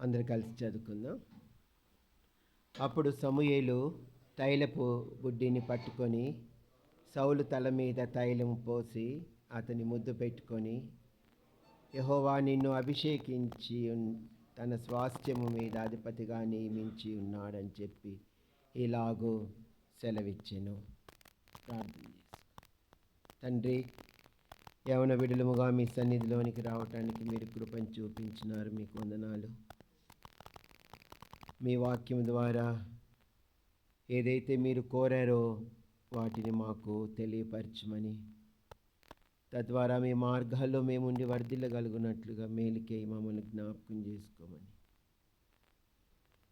అందరు కలిసి చదువుకుందాం. అప్పుడు సమూయేలు తైలపు బుడ్డిని పట్టుకొని సౌలు తల మీద తైలం పోసి అతని ముద్దు పెట్టుకొని, యెహోవా నిన్ను అభిషేకించి తన స్వాస్థ్యము మీద అధిపతిగా నియమించి ఉన్నాడని చెప్పి ఇలాగూ సెలవిచ్చెను. ప్రార్థన చేసి, తండ్రి, యవన విడులముగా మీ సన్నిధిలోనికి రావటానికి మీరు కృపను చూపించినారు. మీకు వందనాలు. మీ వాక్యం ద్వారా ఏదైతే మీరు కోరారో వాటిని మాకు తెలియపరచమని, తద్వారా మీ మార్గాల్లో మేము ఉండి వర్ధిల్లగలుగునట్లుగా మేలుకై మమ్మల్ని జ్ఞాపకం చేసుకోమని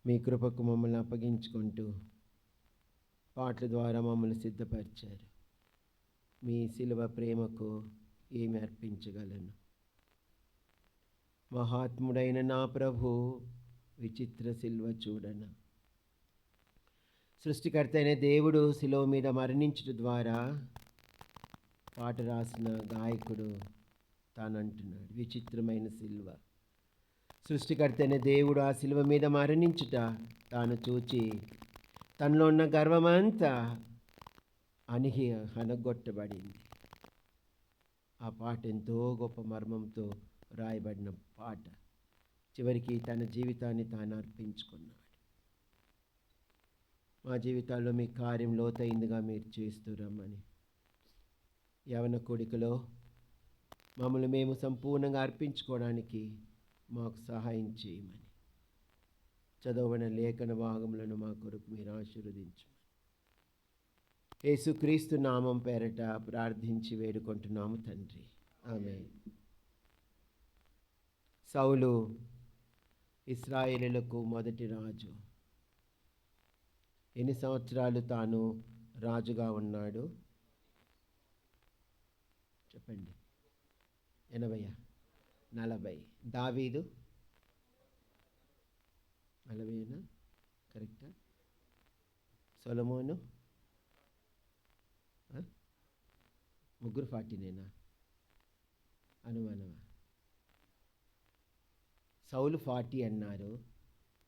మీ కృపకు మమ్మల్ని అప్పగించుకుంటూ పాటల ద్వారా మమ్మల్ని సిద్ధపరిచారు. మీ శిలువ ప్రేమకు ఏమి అర్పించగలను? మహాత్ముడైన నా ప్రభు విచిత్ర శిలువ చూడన. సృష్టికర్త అయిన దేవుడు శిలువ మీద మరణించడం ద్వారా పాట రాసిన గాయకుడు తానంటున్నాడు, విచిత్రమైన శిలువ. సృష్టికర్త అయిన దేవుడు ఆ శిలువ మీద మరణించుట తాను చూచి తనలో ఉన్న గర్వమంతా అనగొట్టబడింది. ఆ పాట ఎంతో గొప్ప మర్మంతో రాయబడిన పాట. చివరికి తన జీవితాన్ని తాను అర్పించుకున్నాడు. మా జీవితాల్లో మీ కార్యం లోతైందిగా మీరు చేస్తూ రమ్మని, యవన కోడికలో మమ్మల్ని మేము సంపూర్ణంగా అర్పించుకోవడానికి మాకు సహాయం చేయమని, చదవబడిన లేఖన భాగములను మా కొరకు మీరు ఆశీర్వదించమని యేసుక్రీస్తు నామం పేరట ప్రార్థించి వేడుకుంటున్నాము తండ్రి, ఆమేన్. సౌలు ఇశ్రాయేలులకు మొదటి రాజు. ఎన్ని సంవత్సరాలు తాను రాజుగా ఉన్నాడు చెప్పండి? 80, 40. దావీదు 40, కరెక్టా? సొలొమోను ముగ్గురు 40నేనా? అనుమానమా? సౌలు 40 అన్నారు,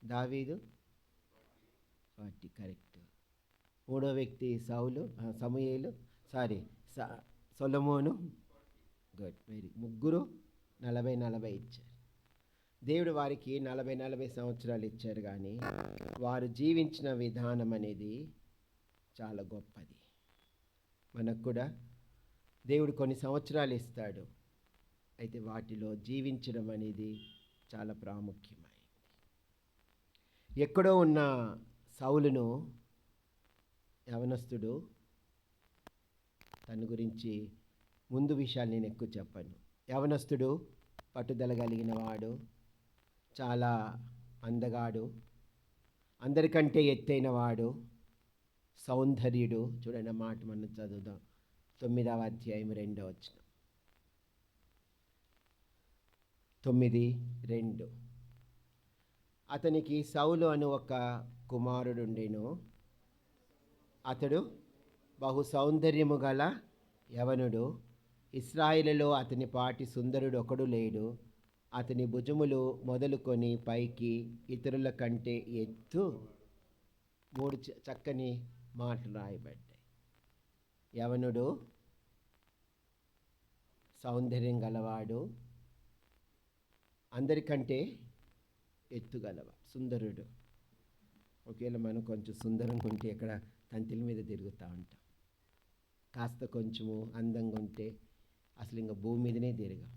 దావీదు 40, కరెక్ట్. మూడో వ్యక్తి సమూయేలు సొలొమోను. Good, very. ముగ్గురు 40 ఇచ్చారు. దేవుడు వారికి 40 సంవత్సరాలు ఇచ్చారు, కానీ వారు జీవించిన విధానం అనేది చాలా గొప్పది. మనకు కూడా దేవుడు కొన్ని సంవత్సరాలు ఇస్తాడు, అయితే వాటిలో జీవించడం అనేది చాలా ప్రాముఖ్యమైనది. ఎక్కడో ఉన్న సౌలును యవనస్తుడు, తన గురించి ముందు విషయాలు నేను ఎక్కువ చెప్పను. యవనస్తుడు, పట్టుదల కలిగిన వాడు, చాలా అందగాడు, అందరికంటే ఎత్తైన వాడు, సౌందర్యుడు. చూడండి ఆ మాట మనం చదువుదాం. 9వ అధ్యాయం 2వ వచనం. 9:2. అతనికి సౌలు అను ఒక కుమారుడుండెను. అతడు బహు సౌందర్యము గల యవనుడు. ఇశ్రాయేలులో అతని పాటి సుందరుడు ఒకడు లేడు. అతని భుజములు మొదలుకొని పైకి ఇతరుల కంటే ఎత్తు. 3 చక్కని మాటలు రాయబడ్డాయి. యవనుడు, సౌందర్యం గలవాడు, అందరికంటే ఎత్తుగలవాడు, సుందరుడు. ఒకవేళ మనం కొంచెం సుందరంగా ఉంటే ఇక్కడ తంతిల మీద తిరుగుతూ ఉంటాం. కాస్త కొంచెము అందంగా ఉంటే అసలు ఇంకా భూమి మీదనే తిరగం.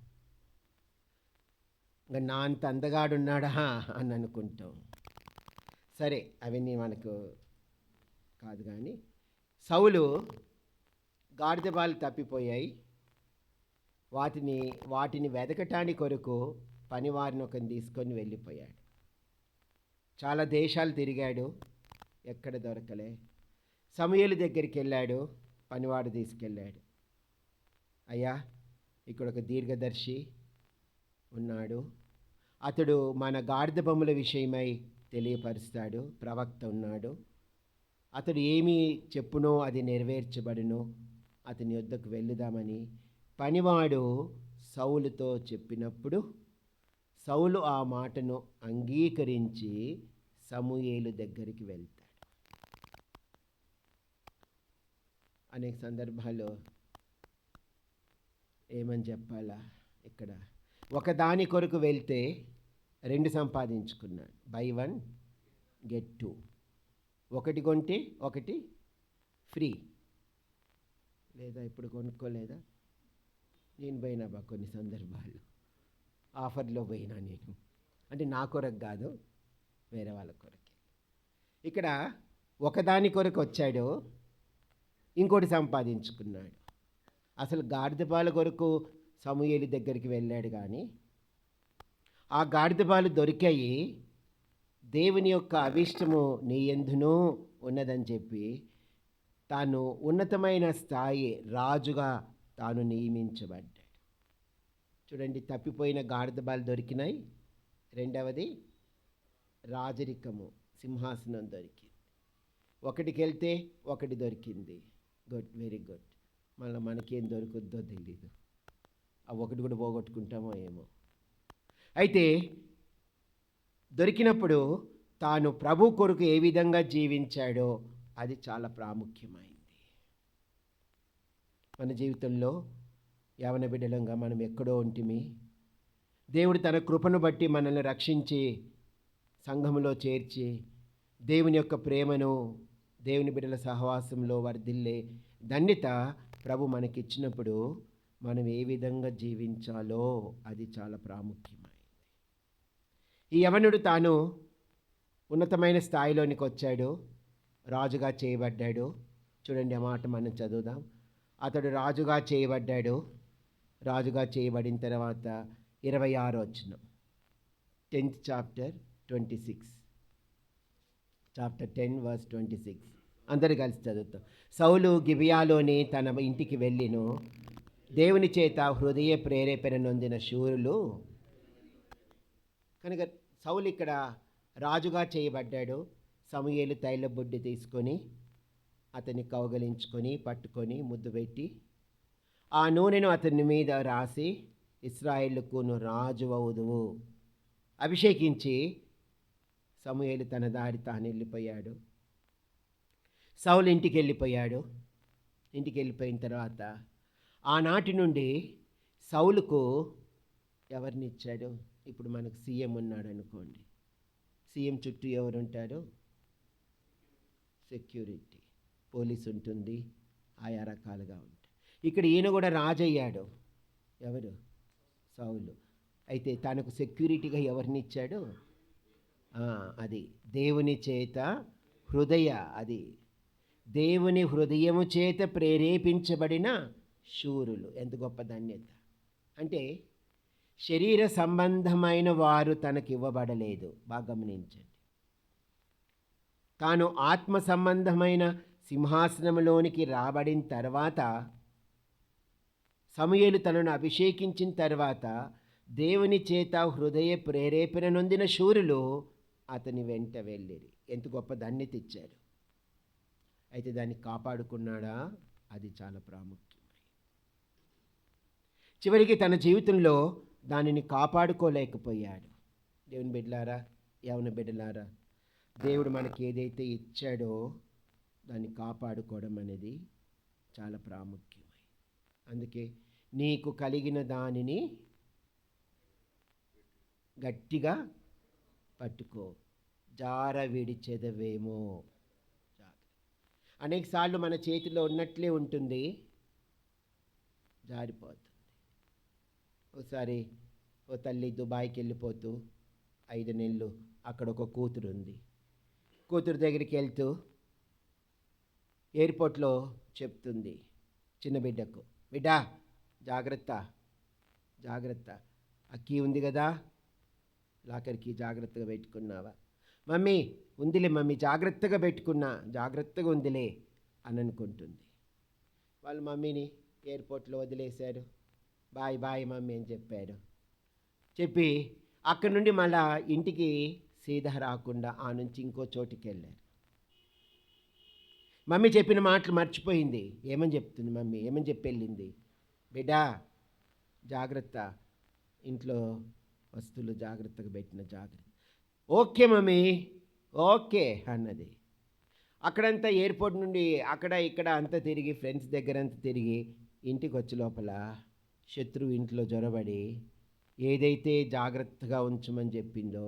ఇంకా నా అంత అందగాడున్నాడా అని అనుకుంటాం. సరే, అవన్నీ మనకు కాదు. కానీ సౌలు గాడిద బాలు తప్పిపోయాయి. వాటిని వెతకటానికి కొరకు పనివారిని ఒకరిని తీసుకొని వెళ్ళిపోయాడు. చాలా దేశాలు తిరిగాడు, ఎక్కడ దొరకలే. సమూయేలు దగ్గరికి వెళ్ళాడు, పనివాడు తీసుకెళ్ళాడు. అయ్యా, ఇక్కడ ఒక దీర్ఘదర్శి ఉన్నాడు, అతడు మన గాడిద బొమ్మల విషయమై తెలియపరుస్తాడు. ప్రవక్త ఉన్నాడు, అతడు ఏమి చెప్పునో అది నెరవేర్చబడును, అతని యొద్దకు వెళ్దామని పనివాడు సౌలుతో చెప్పినప్పుడు సౌలు ఆ మాటను అంగీకరించి సమూయేలు దగ్గరికి వెళ్తాడు. అనేక సందర్భాల్లో ఏమని చెప్పాలా, ఇక్కడ ఒకదాని కొరకు వెళ్తే 2 సంపాదించుకున్నాడు. By 1 get 2. ఒకటి కొంటే ఒకటి ఫ్రీ. లేదా ఇప్పుడు కొనుక్కోలేదా? నేను పోయినా కొన్ని సందర్భాలు ఆఫర్లో పోయినా నేను. అంటే నా కొరకు కాదు, వేరే వాళ్ళ కొరకే. ఇక్కడ ఒకదాని కొరకు వచ్చాడు, ఇంకోటి సంపాదించుకున్నాడు. అసలు గాడిద పాల కొరకు సమూయేలు దగ్గరికి వెళ్ళాడు, కానీ ఆ గాడిద పాలు దొరికాయి. దేవుని యొక్క అభిష్టము నీ యందును ఉన్నదని చెప్పి తాను ఉన్నతమైన స్థాయి రాజుగా తాను నియమించబడ్డాడు. చూడండి, తప్పిపోయిన గాడిద పాలు దొరికినాయి. రెండవది రాజరికము, సింహాసనం దొరికింది. ఒకటికి వెళ్తే ఒకటి దొరికింది. Good, very good. మళ్ళీ మనకేం దొరుకుద్దో తెలీదు. ఆ ఒకటి కూడా పోగొట్టుకుంటామో ఏమో. అయితే దొరికినప్పుడు తాను ప్రభు కొరకు ఏ విధంగా జీవించాడో అది చాలా ప్రాముఖ్యమైంది. మన జీవితంలో యవన బిడ్డలంగా మనం ఎక్కడో ఉంటిమి. దేవుడు తన కృపను బట్టి మనల్ని రక్షించి సంఘములో చేర్చి దేవుని యొక్క ప్రేమను, దేవుని బిడ్డల సహవాసంలో వర్ధిల్లే ధన్యత ప్రభు మనకిచ్చినప్పుడు మనం ఏ విధంగా జీవించాలో అది చాలా ప్రాముఖ్యమైంది. ఈ యవనుడు తాను ఉన్నతమైన స్థాయిలోనికి వచ్చాడు, రాజుగా చేయబడ్డాడు. చూడండి, ఆ మాట మనం చదువుదాం. అతడు రాజుగా చేయబడ్డాడు. రాజుగా చేయబడిన తర్వాత 26వ వచనం, 10th chapter 26, chapter 10 verse 26. అందరు కలిసి చదువుతాం. సౌలు గిబియాలోని తన ఇంటికి వెళ్ళిను. దేవుని చేత హృదయ ప్రేరేపణ నొందిన శూరులు. కనుక సౌలు ఇక్కడ రాజుగా చేయబడ్డాడు. సమూయేలు తైల బుడ్డి తీసుకొని అతన్ని కౌగలించుకొని పట్టుకొని ముద్దు పెట్టి ఆ నూనెను అతని మీద రాసి, ఇశ్రాయేలుకు నువ్వు రాజు అవుదువు అభిషేకించి సమూయేలు తన దారి తాను వెళ్ళిపోయాడు. సౌలు ఇంటికి వెళ్ళిపోయాడు. ఇంటికి వెళ్ళిపోయిన తర్వాత ఆనాటి నుండి సౌలుకు ఎవరిని ఇచ్చాడు? ఇప్పుడు మనకు సీఎం ఉన్నాడు అనుకోండి. సీఎం చుట్టూ ఎవరు ఉంటారు? సెక్యూరిటీ, పోలీస్ ఉంటుంది, ఆయా రకాలుగా ఉంటాయి. ఇక్కడ ఈయన కూడా రాజు అయ్యాడు. ఎవరు? సౌలు. అయితే తనకు సెక్యూరిటీగా ఎవరిని ఇచ్చాడు? అది దేవుని చేత అది దేవుని హృదయము చేత ప్రేరేపించబడిన శూరులు. ఎంత గొప్ప ధన్యత! అంటే శరీర సంబంధమైన వారు తనకు ఇవ్వబడలేదు. బాగా గమనించండి. తాను ఆత్మ సంబంధమైన సింహాసనంలోనికి రాబడిన తర్వాత, సమూయేలు తనను అభిషేకించిన తర్వాత దేవుని చేత హృదయ ప్రేరేపణ నొందిన శూరులు అతని వెంట వెళ్ళిరి. ఎంత గొప్ప ధన్యత ఇచ్చారు. అయితే దాన్ని కాపాడుకున్నాడా? అది చాలా ప్రాముఖ్యమైనది. చివరికి తన జీవితంలో దానిని కాపాడుకోలేకపోయాడు. దేవుని బిడ్డలారా, యవన బిడ్డలారా, దేవుడు మనకి ఏదైతే ఇచ్చాడో దాన్ని కాపాడుకోవడం అనేది చాలా ప్రాముఖ్యమైనది. అందుకే నీకు కలిగిన దానిని గట్టిగా పట్టుకో, జార విడిచెదవేమో. అనేకసార్లు మన చేతిలో ఉన్నట్లే ఉంటుంది, జారిపోతుంది. ఒకసారి ఓ తల్లి దుబాయ్కి వెళ్ళిపోతూ 5 నెలలు అక్కడ ఒక కూతురు ఉంది. కూతురు దగ్గరికి వెళ్తూ ఎయిర్పోర్ట్లో చెప్తుంది చిన్న బిడ్డకు, బిడ్డా జాగ్రత్త జాగ్రత్త, ఆ కీ ఉంది కదా, లాకర్కి జాగ్రత్తగా పెట్టుకున్నావా? మమ్మీ ఉందిలే మమ్మీ, జాగ్రత్తగా పెట్టుకున్నా, జాగ్రత్తగా ఉందిలే అని అనుకుంటుంది. వాళ్ళ మమ్మీని ఎయిర్పోర్ట్లో వదిలేశారు. బాయ్ బాయ్ మమ్మీ అని చెప్పాడు. చెప్పి అక్కడి నుండి మళ్ళా ఇంటికి సీదా రాకుండా ఆ నుంచి ఇంకో చోటికి వెళ్ళారు. మమ్మీ చెప్పిన మాటలు మర్చిపోయింది. ఏమని చెప్తుంది మమ్మీ? ఏమని చెప్పి వెళ్ళింది? బిడ్డా జాగ్రత్త, ఇంట్లో వస్తువులు జాగ్రత్తగా పెట్టిన జాగ్రత్త. ఓకే మమ్మీ, ఓకే అన్నది. అక్కడంతా ఎయిర్పోర్ట్ నుండి అక్కడ ఇక్కడ అంతా తిరిగి, ఫ్రెండ్స్ దగ్గర అంతా తిరిగి, ఇంటికి వచ్చే లోపల శత్రువు ఇంట్లో జొరబడి ఏదైతే జాగ్రత్తగా ఉంచమని చెప్పిందో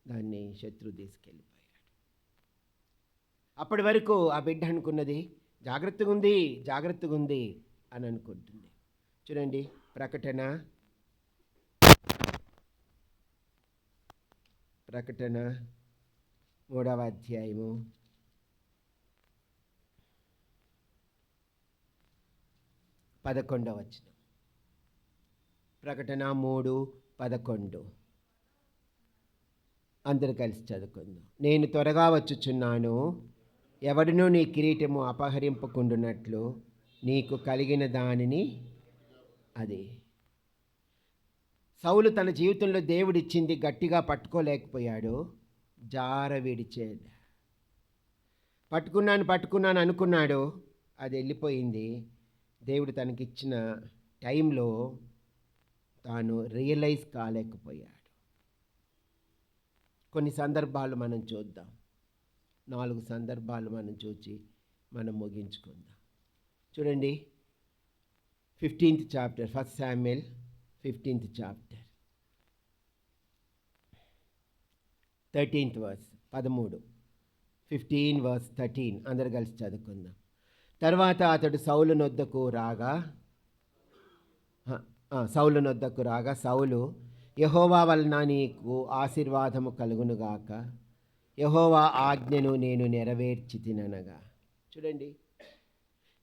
దాన్ని శత్రువు తీసుకెళ్ళిపోయాడు. అప్పటి వరకు ఆ బిడ్డ అనుకున్నది జాగ్రత్తగా ఉంది, జాగ్రత్తగా ఉంది అని అనుకుంటుంది. చూడండి, ప్రకటన 3వ అధ్యాయము 11వ వచనం. ప్రకటన 3:11. అందరూ కలిసి చదువుకుందాం. నేను త్వరగా వచ్చుచున్నాను, ఎవడునూ నీ కిరీటము అపహరింపకుండునట్లు నీకు కలిగిన దానిని. అది సౌలు తన జీవితంలో దేవుడిచ్చింది గట్టిగా పట్టుకోలేకపోయాడు, జార విడిచాడు. పట్టుకున్నాను అనుకున్నాడు, అది వెళ్ళిపోయింది. దేవుడు తనకిచ్చిన టైంలో తాను రియలైజ్ కాలేకపోయాడు. కొన్ని సందర్భాలు మనం చూద్దాం. 4 సందర్భాలు మనం చూసి మనం ముగించుకుందాం. చూడండి, 15th chapter, 1 Samuel 15th chapter 13th verse, 13. 15 verse 13 అందరు కలిసి చదువుకుందాం. తర్వాత అతడు సౌలు నొద్దకు రాగా సౌలు, యెహోవా వలన నీకు ఆశీర్వాదము కలుగునుగాక, యెహోవా ఆజ్ఞను నేను నెరవేర్చి తిననగా. చూడండి,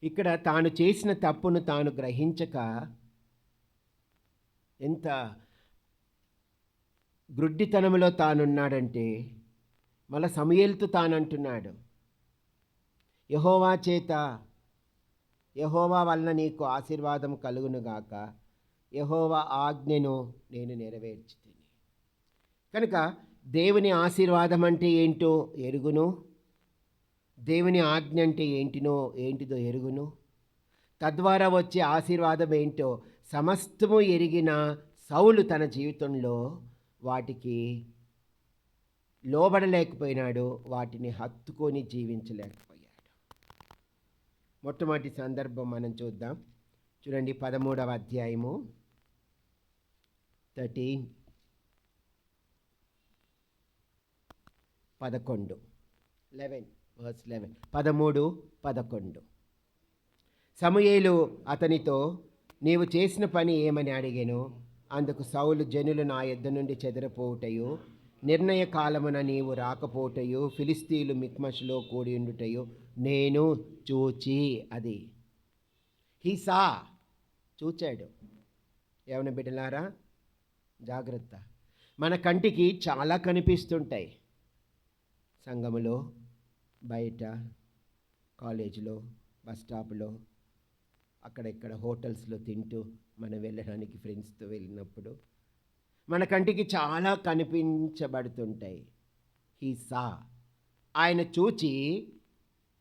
ఇక్కడ తాను చేసిన తప్పును తాను గ్రహించక ఎంత గ్రుడ్డితనంలో తానున్నాడంటే, మళ్ళా సమూయేలుతో తానంటున్నాడు, యెహోవా వలన నీకు ఆశీర్వాదం కలుగునుగాక, యెహోవా ఆజ్ఞను నేను నెరవేర్చితిని. కనుక దేవుని ఆశీర్వాదం అంటే ఏంటో ఎరుగును, దేవుని ఆజ్ఞ అంటే ఏంటిదో ఎరుగును, తద్వారా వచ్చే ఆశీర్వాదం ఏంటో సమస్తము ఎరిగిన సౌలు తన జీవితంలో వాటికి లోబడలేకపోయినాడు, వాటిని హత్తుకొని జీవించలేకపోయాడు. మొట్టమొదటి సందర్భం మనం చూద్దాం. చూడండి, 13వ అధ్యాయము 11 verse 11. 13:11. సమూయేలు అతనితో, నీవు చేసిన పని ఏమని అడిగెను. అందుకు సౌలు, జనులు నా యొద్ద నుండి చెదరపోవుటయు, నిర్ణయ కాలమున నీవు రాకపోవుటయు, ఫిలిస్తీయులు మిక్మషులో కూడి ఉండుటయు నేను చూచి. అది హీసా చూచాడు. ఏమన్నా బిడ్డలారా, జాగ్రత్త. మన కంటికి చాలా కనిపిస్తుంటాయి. సంఘములో, బయట, కాలేజీలో, బస్ స్టాప్లో, అక్కడెక్కడ హోటల్స్లో తింటూ మనం వెళ్ళడానికి ఫ్రెండ్స్తో వెళ్ళినప్పుడు మన కంటికి చాలా కనిపించబడుతుంటాయి. హీసా, ఆయన చూచి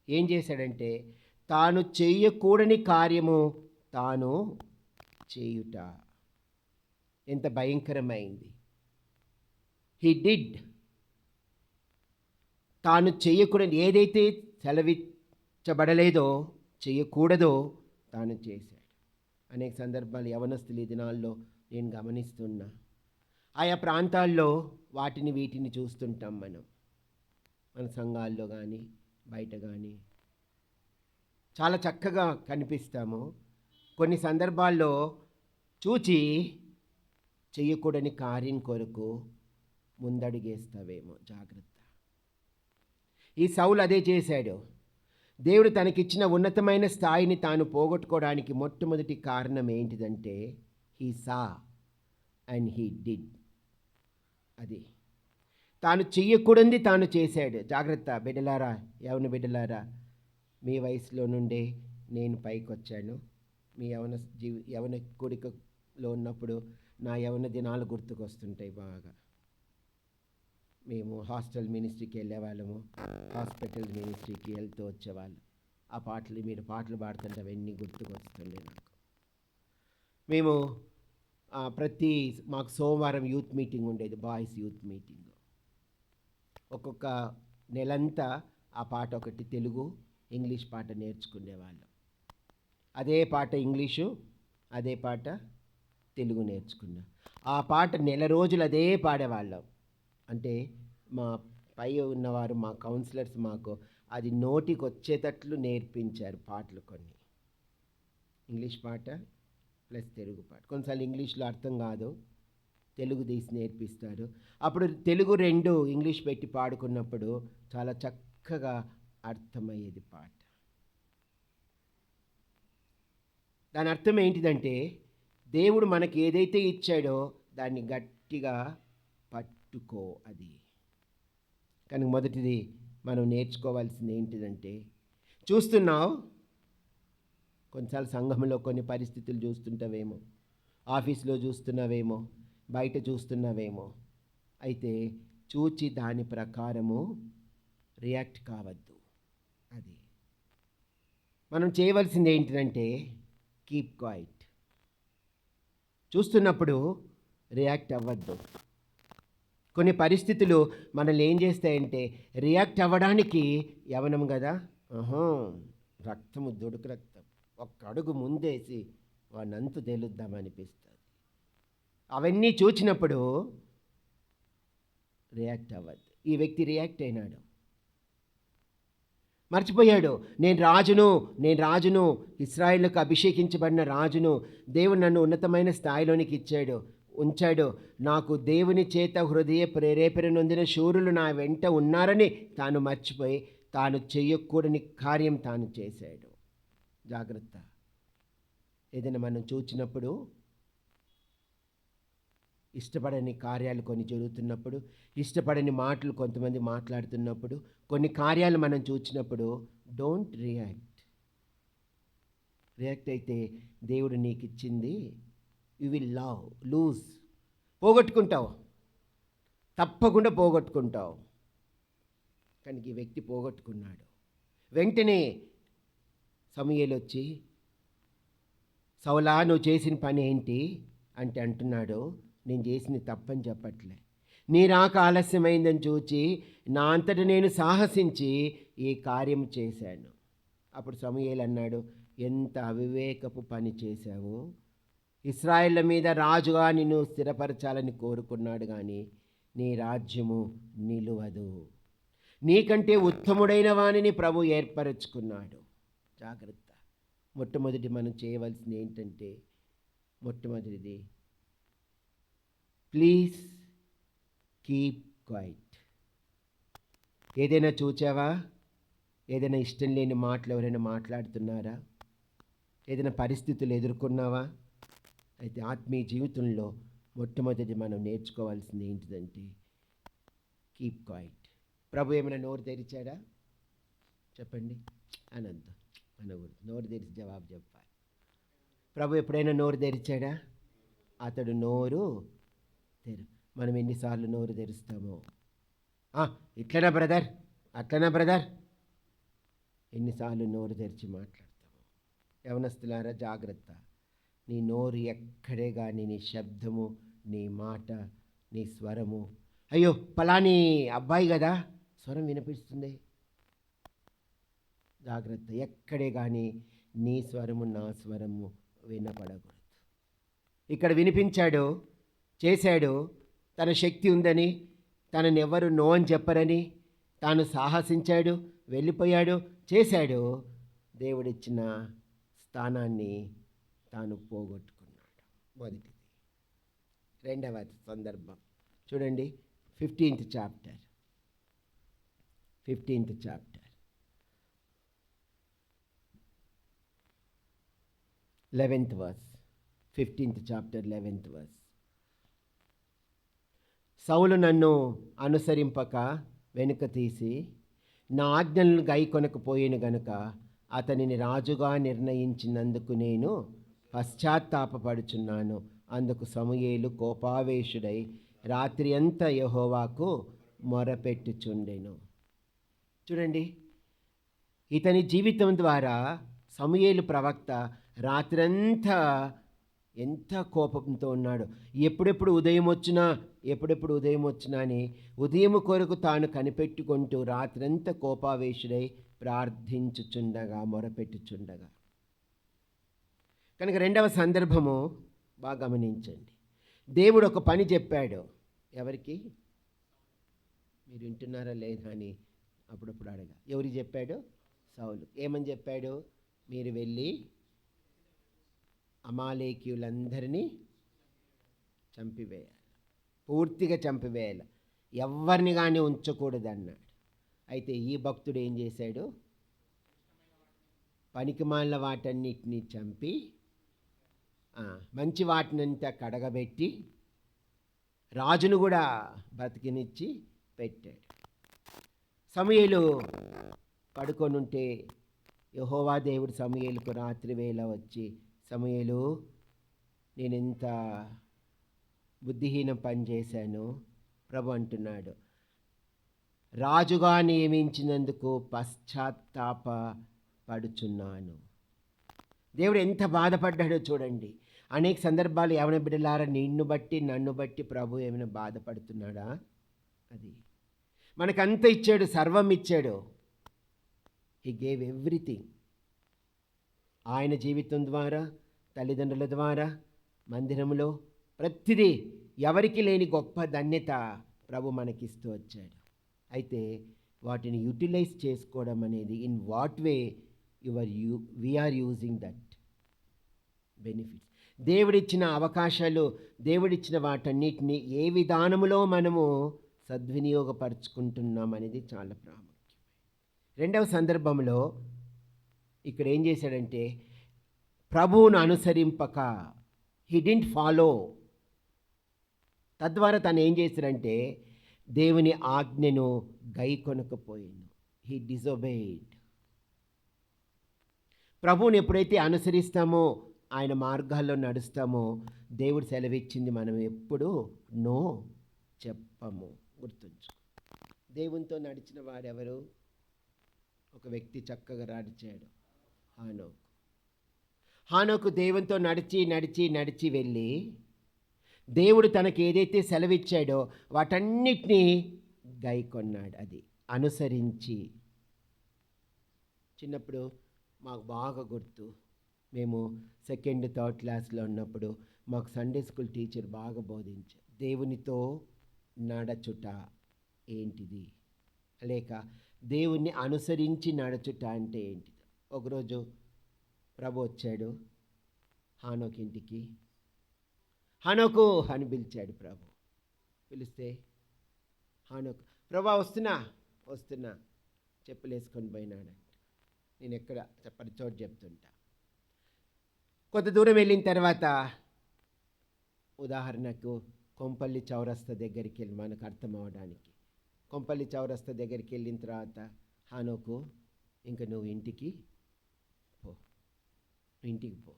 ఏం చేశాడంటే, తాను చేయకూడని కార్యము తాను చేయుట. ఎంత భయంకరమైంది. హీ డిడ్, తాను చేయకూడని ఏదైతే సెలవిచ్చబడలేదో, చేయకూడదో తాను చేశాడు. అనేక సందర్భాలు యవనస్తులు ఈ దినాల్లో నేను గమనిస్తున్నా. ఆయా ప్రాంతాల్లో వీటిని చూస్తుంటాం మన సంఘాల్లో కానీ బయట కానీ చాలా చక్కగా కనిపిస్తాము. కొన్ని సందర్భాల్లో చూచి చేయకూడని కార్యం కొరకు ముందడుగేస్తావేమో, జాగ్రత్త. ఈ సౌలు అదే చేశాడు. దేవుడు తనకిచ్చిన ఉన్నతమైన స్థాయిని తాను పోగొట్టుకోవడానికి మొట్టమొదటి కారణం ఏంటిదంటే, he saw and he did. అది తాను చెయ్యకూడనిది తాను చేశాడు. జాగ్రత్త బిడ్డలారా, బిడ్డలారా, మీ వయసులో నుండే నేను పైకి వచ్చాను. మీ యవన కోరికలో ఉన్నప్పుడు నా యవన దినాలు గుర్తుకొస్తుంటాయి బాగా. మేము హాస్టల్ మినిస్ట్రీకి వెళ్ళేవాళ్ళము, హాస్పిటల్ మినిస్ట్రీకి వెళ్తూ వచ్చేవాళ్ళం. ఆ పాటలు మీరు పాటలు పాడుతుంటే అవన్నీ గుర్తుకొస్తుండే నాకు. మేము మాకు సోమవారం యూత్ మీటింగ్ ఉండేది, బాయ్స్ యూత్ మీటింగ్. ఒక్కొక్క నెలంతా ఆ పాట ఒకటి తెలుగు, ఇంగ్లీష్ పాట నేర్చుకునేవాళ్ళం. అదే పాట ఇంగ్లీషు, అదే పాట తెలుగు నేర్చుకున్నాం. ఆ పాట నెల రోజులు అదే పాడేవాళ్ళం. అంటే మా పై ఉన్నవారు, మా కౌన్సిలర్స్ మాకు అది నోటికి వచ్చేటట్లు నేర్పించారు పాటలు కొన్ని. ఇంగ్లీష్ పాట ప్లస్ తెలుగు పాట. కొన్నిసార్లు ఇంగ్లీష్లో అర్థం కాదు, తెలుగు తీసి నేర్పిస్తారు. అప్పుడు తెలుగు 2 ఇంగ్లీష్ పెట్టి పాడుకున్నప్పుడు చాలా చక్కగా అర్థమయ్యేది పాట. దాని అర్థం ఏంటిదంటే, దేవుడు మనకి ఏదైతే ఇచ్చాడో దాన్ని గట్టిగా పట్టుకో. అది కానీ మొదటిది మనం నేర్చుకోవాల్సింది ఏంటిదంటే, చూస్తున్నావు, కొన్నిసార్లు సంఘంలో కొన్ని పరిస్థితులు చూస్తుంటావేమో, ఆఫీస్లో చూస్తున్నావేమో, బయట చూస్తున్నావేమో. అయితే చూచి దాని ప్రకారము రియాక్ట్ కావద్దు. అది మనం చేయవలసింది ఏంటిదంటే, కీప్ క్వైట్. చూస్తున్నప్పుడు రియాక్ట్ అవ్వద్దు. కొన్ని పరిస్థితులు మనల్ని ఏం చేస్తాయంటే, రియాక్ట్ అవ్వడానికి యవనం కదా, రక్తము దొడుకు రక్తం, ఒక్క అడుగు ముందేసి వాడినంతు తేలుద్దామనిపిస్తుంది. అవన్నీ చూచినప్పుడు రియాక్ట్ అవ్వద్దు. ఈ వ్యక్తి రియాక్ట్ అయినాడు, మర్చిపోయాడు, నేను రాజును, ఇశ్రాయేలుకు అభిషేకించబడిన రాజును, దేవుడు నన్ను ఉన్నతమైన స్థాయిలోనికి ఉంచాడు, నాకు దేవుని చేత హృదయ ప్రేరేపణ నొందిన శూరులు నా వెంట ఉన్నారని తాను మర్చిపోయి తాను చెయ్యకూడని కార్యం తాను చేశాడు. జాగ్రత్త. ఏదైనా మనం చూచినప్పుడు, ఇష్టపడని కార్యాలు కొన్ని జరుగుతున్నప్పుడు, ఇష్టపడని మాటలు కొంతమంది మాట్లాడుతున్నప్పుడు, కొన్ని కార్యాలు మనం చూచినప్పుడు డోంట్ రియాక్ట్. రియాక్ట్ అయితే దేవుడు నీకు ఇచ్చింది యు విల్ లూజ్, పోగొట్టుకుంటావు, తప్పకుండా పోగొట్టుకుంటావు. కానీ ఈ వ్యక్తి పోగొట్టుకున్నాడు. వెంటనే సమూయేలు వచ్చి, సౌలా నువ్వు చేసిన పని ఏంటి అంటే అంటున్నాడు, నేను చేసింది తప్పని చెప్పట్లే, నీ రాక ఆలస్యమైందని చూచి నా అంతట నేను సాహసించి ఈ కార్యం చేశాను. అప్పుడు సమూయేలు అన్నాడు, ఎంత అవివేకపు పని చేశావు, ఇశ్రాయేళ్ల మీద రాజుగా నిన్ను స్థిరపరచాలని కోరుకున్నాడు, కానీ నీ రాజ్యము నిలువదు, నీకంటే ఉత్తముడైన వానిని ప్రభు ఏర్పరచుకున్నాడు. జాగ్రత్త. మొట్టమొదటి మనం చేయవలసింది ఏంటంటే, మొట్టమొదటిది ప్లీజ్ కీప్ క్వైట్. ఏదైనా చూచావా, ఏదైనా ఇష్టం లేని మాటలు ఎవరైనా మాట్లాడుతున్నారా, ఏదైనా పరిస్థితులు ఎదుర్కొన్నావా, అయితే ఆత్మీయ జీవితంలో మొట్టమొదటి మనం నేర్చుకోవాల్సింది ఏంటిదంటే కీప్ క్వైట్. ప్రభు ఏమైనా నోరు తెరిచాడా చెప్పండి, అనద్దు, అనకూడదు. నోరు తెరిచి జవాబు చెప్పాలి. ప్రభు ఎప్పుడైనా నోరు తెరిచాడా? అతడు నోరు మనం ఎన్నిసార్లు నోరు తెరుస్తామో, ఇట్లనా బ్రదర్, అట్లనా బ్రదర్, ఎన్నిసార్లు నోరు తెరిచి మాట్లాడతాము. యవనస్తులారా జాగ్రత్త. నీ నోరు ఎక్కడే కానీ నీ శబ్దము, నీ మాట, నీ స్వరము, అయ్యో పలాని అబ్బాయి కదా స్వరం వినిపిస్తుంది, జాగ్రత్త. ఎక్కడే కానీ నీ స్వరము నా స్వరము వినపడకూడదు. ఇక్కడ వినిపించాడు, చేశాడు, తన శక్తి ఉందని, తనని ఎవరు నో అని చెప్పరని తాను సాహసించాడు, వెళ్ళిపోయాడు, చేశాడు. దేవుడిచ్చిన స్థానాన్ని తాను పోగొట్టుకున్నాడు. మొదటిది. రెండవ సందర్భం చూడండి, 15th chapter 11th verse. 15th chapter 11th verse. సౌలు నన్ను అనుసరింపక వెనుక తీసి నా ఆజ్ఞలను గైకొనకపోయేను గనుక అతనిని రాజుగా నిర్ణయించినందుకు నేను పశ్చాత్తాపపడుచున్నాను. అందుకు సమూయేలు కోపావేశుడై రాత్రి అంతా యెహోవాకు మొరపెట్టుచుండెను. చూడండి, ఇతని జీవితం ద్వారా సమూయేలు ప్రవక్త రాత్రంతా ఎంత కోపంతో ఉన్నాడు. ఎప్పుడెప్పుడు ఉదయం వచ్చినా అని ఉదయం కొరకు తాను కనిపెట్టుకుంటూ రాత్రంతా కోపావేశుడై ప్రార్థించుచుండగా, మొరపెట్టుచుండగా. కనుక రెండవ సందర్భము బాగా గమనించండి. దేవుడు ఒక పని చెప్పాడు. ఎవరికి? మీరు వింటున్నారా లేదా అని అప్పుడప్పుడు అడగా. ఎవరికి చెప్పాడు? సౌలు. ఏమని చెప్పాడు? మీరు వెళ్ళి అమాలేకీయులందరినీ చంపివేయాలి, పూర్తిగా చంపివేయాలి, ఎవరిని కానీ ఉంచకూడదు అన్నాడు. అయితే ఈ భక్తుడు ఏం చేశాడు? పనికిమాలిన వాటన్నిటినీ చంపి మంచి వాటినంతా కడగబెట్టి రాజును కూడా బతికినిచ్చి పెట్టాడు. సమూయేలు పడుకొనుంటే యెహోవా దేవుడు సమూయేలుకు రాత్రి వేళ వచ్చి, సమూయేలు, నేనెంత బుద్ధిహీన పని చేశాను ప్రభు అంటున్నాడు. రాజుగా నియమించినందుకు పశ్చాత్తాప పడుచున్నాను. దేవుడు ఎంత బాధపడ్డాడో చూడండి. అనేక సందర్భాలు యవన బిడ్డలారా, నిన్ను బట్టి నన్ను బట్టి ప్రభు ఏమైనా బాధపడుతున్నాడా? అది మనకంత ఇచ్చాడు, సర్వం ఇచ్చాడు. He gave everything. ఆయన జీవితం ద్వారా, తల్లిదండ్రుల ద్వారా, మందిరంలో ప్రతిదీ, ఎవరికి లేని గొప్ప ధన్యత ప్రభు మనకిస్తూ వచ్చాడు. అయితే వాటిని యూటిలైజ్ చేసుకోవడం అనేది, in what way we are using that benefits, దేవుడిచ్చిన అవకాశాలు, దేవుడిచ్చిన వాటన్నిటిని ఏ విధానములో మనము సద్వినియోగపరుచుకుంటున్నాం అనేది చాలా ప్రాముఖ్యం. రెండవ సందర్భంలో ఇక్కడ ఏం చేశాడంటే, ప్రభువును అనుసరింపక, హీ డింట్ ఫాలో, తద్వారా తను ఏం చేశాడంటే దేవుని ఆజ్ఞను గైకొనకపోయాను. హీ డిజొబేడ్. ప్రభువుని ఎప్పుడైతే అనుసరిస్తామో, ఆయన మార్గాల్లో నడుస్తామో, దేవుడు సెలవిచ్చింది మనం ఎప్పుడు నో చెప్పము. గుర్తుంచు. దేవునితో నడిచిన వారెవరు? ఒక వ్యక్తి చక్కగా నడిచాడు, హానోకు. హానోకు దేవునితో నడిచి వెళ్ళి దేవుడు తనకు ఏదైతే సెలవిచ్చాడో వాటన్నిటినీ గైకొన్నాడు. అది అనుసరించి. చిన్నప్పుడు మాకు బాగా గుర్తు, మేము సెకండ్ థర్డ్ క్లాస్లో ఉన్నప్పుడు మాకు సండే స్కూల్ టీచర్ బాగా బోధించారు. దేవునితో నడచుట ఏంటిది, లేక దేవుణ్ణి అనుసరించి నడచుట అంటే ఏంటిది. ఒకరోజు ప్రభు వచ్చాడు హానోకు ఇంటికి. హానోకు అని పిలిచాడు ప్రభు. పిలిస్తే హానోకు, ప్రభా వస్తున్నా చెప్పులు వేసుకొని పోయినాడంట. నేను ఎక్కడ చెప్పని చోటు చెప్తుంటా. కొంత దూరం వెళ్ళిన తర్వాత, ఉదాహరణకు కొంపల్లి చౌరస్తా దగ్గరికి వెళ్ళి, మనకు అర్థం అవడానికి, కొంపల్లి చౌరస్తా దగ్గరికి వెళ్ళిన తర్వాత హానోకు, ఇంకా నువ్వు ఇంటికి పో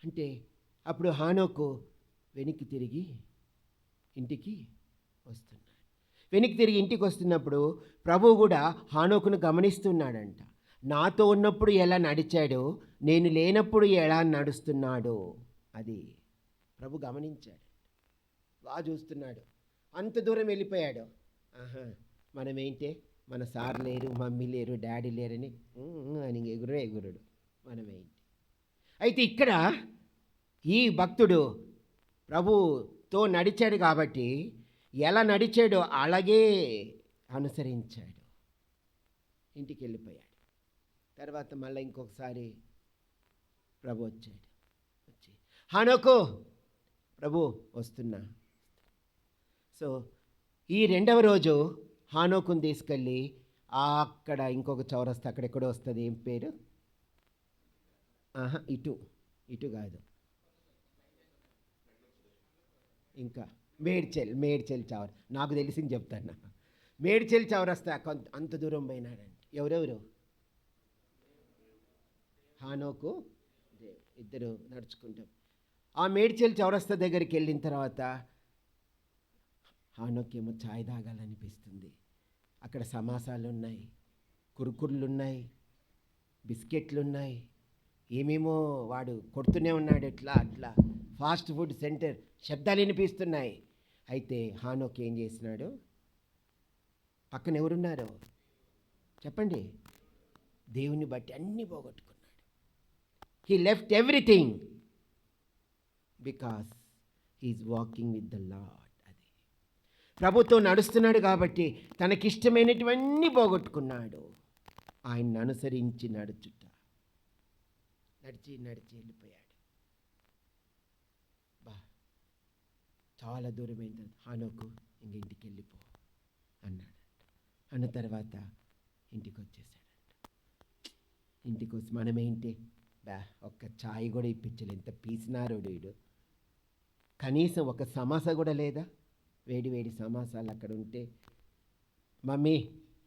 అంటే, అప్పుడు హానోకు వెనక్కి తిరిగి ఇంటికి వస్తున్నాడు. వెనక్కి తిరిగి ఇంటికి వస్తున్నప్పుడు ప్రభువు కూడా హానోకును గమనిస్తున్నాడంట. నాతో ఉన్నప్పుడు ఎలా నడిచాడో, నేను లేనప్పుడు ఎలా నడుస్తున్నాడో అది ప్రభు గమనించాడు. బాగా చూస్తున్నాడు. అంత దూరం వెళ్ళిపోయాడు. మనమేంటే, మన సార్ లేరు, మమ్మీ లేరు, డాడీ లేరని అని ఎగురుడు మనమేంటి. అయితే ఇక్కడ ఈ భక్తుడు ప్రభుతో నడిచాడు కాబట్టి, ఎలా నడిచాడో అలాగే అనుసరించాడు. ఇంటికి వెళ్ళిపోయాడు. తర్వాత మళ్ళీ ఇంకొకసారి ప్రభు వచ్చాడు. వచ్చి, హానోకు, ప్రభు వస్తున్నా. సో ఈ రెండవ రోజు హానోకుని తీసుకెళ్ళి అక్కడ ఇంకొక చౌరస్తా, అక్కడెక్కడో వస్తుంది, ఏం పేరు, ఇటు కాదు, ఇంకా మేడ్చెల్ చౌర, నాకు తెలిసింది చెప్తాను. మేడ్చెల్ చౌరస్తా అంత దూరం పోయినాడంటే. ఎవరెవరు? హానోకు, ఇద్దరు నడుచుకుంటాం. ఆ మేడ్చెల్ చౌరస్తా దగ్గరికి వెళ్ళిన తర్వాత హానోకేమో ఛాయ్ తాగాలనిపిస్తుంది. అక్కడ సమోసాలు ఉన్నాయి, కురుకుర్లు ఉన్నాయి, బిస్కెట్లు ఉన్నాయి, ఏమేమో వాడు కొడుతూనే ఉన్నాడు, ఎట్లా అట్లా ఫాస్ట్ ఫుడ్ సెంటర్ శబ్దాలు వినిపిస్తున్నాయి. అయితే హానోక్ ఏం చేసినాడు? పక్కన ఎవరున్నారు చెప్పండి? దేవుని బట్టి అన్నీ పోగొట్టుకున్నాడు. He left everything because he is walking with the Lord. అది ప్రభుతో నడుస్తున్నాడు కాబట్టి తనకిష్టమైనటువన్నీ పోగొట్టుకున్నాడు. ఆయన్ని అనుసరించి నడుచుట, నడిచి వెళ్ళిపోయాడు. చాలా దూరమైన హానోకు ఇంటికి వెళ్ళిపో అన్నాడు. అన్న తర్వాత ఇంటికి వచ్చేసాడంట. ఇంటికి వచ్చి మనమేంటి ఒక్క ఛాయ్ కూడా ఇప్పించలే, ఎంత పీసినారోడు వీడు. కనీసం ఒక సమోసా కూడా లేదా? వేడి వేడి సమోసాలు అక్కడ ఉంటే, మమ్మీ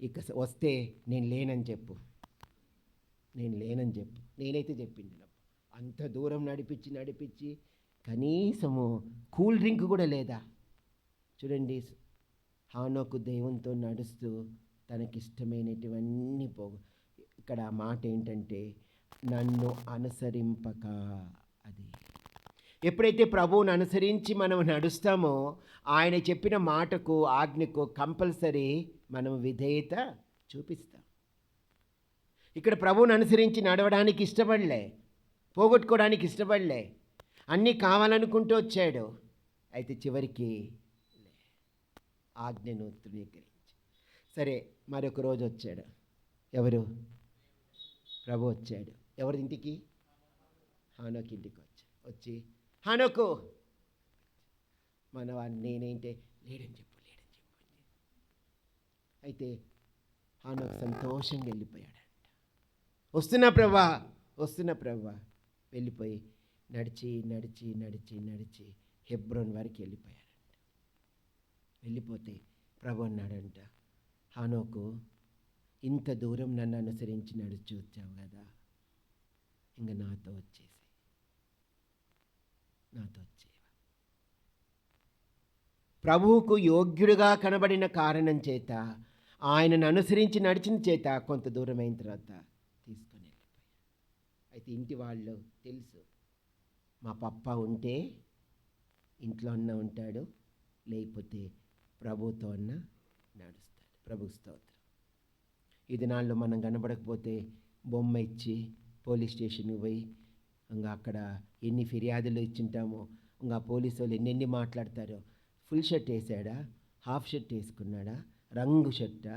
ఇక వస్తే నేను లేనని చెప్పు, నేనైతే చెప్పింది. అంత దూరం నడిపించి కనీసము కూల్ డ్రింక్ కూడా లేదా? చూడండి, హానోకు దేవునితో నడుస్తూ తనకిష్టమైనటువన్నీ ఇక్కడ మాట ఏంటంటే నన్ను అనుసరింపక. అది ఎప్పుడైతే ప్రభువుని అనుసరించి మనం నడుస్తామో ఆయన చెప్పిన మాటకు, ఆజ్ఞకు కంపల్సరీ మనం విధేయత చూపిస్తాం. ఇక్కడ ప్రభువుని అనుసరించి నడవడానికి ఇష్టపడలే, పోగొట్టుకోవడానికి ఇష్టపడలే, అన్నీ కావాలనుకుంటూ వచ్చాడు. అయితే చివరికి ఆజ్ఞను తృణీకరించి, సరే మరొక రోజు వచ్చాడు. ఎవరు? ప్రభు వచ్చాడు. ఎవరి ఇంటికి? హానోకు ఇంటికి వచ్చి హానోకు మనవాడిని నేనేంటే లేడని చెప్పు. అయితే హానోకు సంతోషంగా వెళ్ళిపోయాడంట. వస్తున్నా ప్రభా వెళ్ళిపోయి నడిచి హెబ్రోన్ వరకు వెళ్ళిపోయాడంట. వెళ్ళిపోతే ప్రభు అన్నాడంట, హానోకు ఇంత దూరం నన్ను అనుసరించి నడిచి వచ్చావు కదా, ఇంకా నాతో వచ్చేవా. ప్రభువుకు యోగ్యుడిగా కనబడిన కారణం చేత, ఆయనను అనుసరించి నడిచిన చేత కొంత దూరం అయిన తర్వాత తీసుకొని వెళ్ళిపోయాడు. అయితే ఇంటి వాళ్ళు తెలుసు, మా పప్ప ఉంటే ఇంట్లో అన్న ఉంటాడు, లేకపోతే ప్రభుతో అన్న నడుస్తాడు. ప్రభు స్తోత్రం. ఈ దినాల్లో మనం కనబడకపోతే బొమ్మ ఇచ్చి పోలీస్ స్టేషన్కి పోయి ఇంకా అక్కడ ఎన్ని ఫిర్యాదులు ఇచ్చింటామో, ఇంకా పోలీసు వాళ్ళు ఎన్నెన్ని మాట్లాడతారో. ఫుల్ షర్ట్ వేసాడా, హాఫ్ షర్ట్ వేసుకున్నాడా, రంగు షర్టా,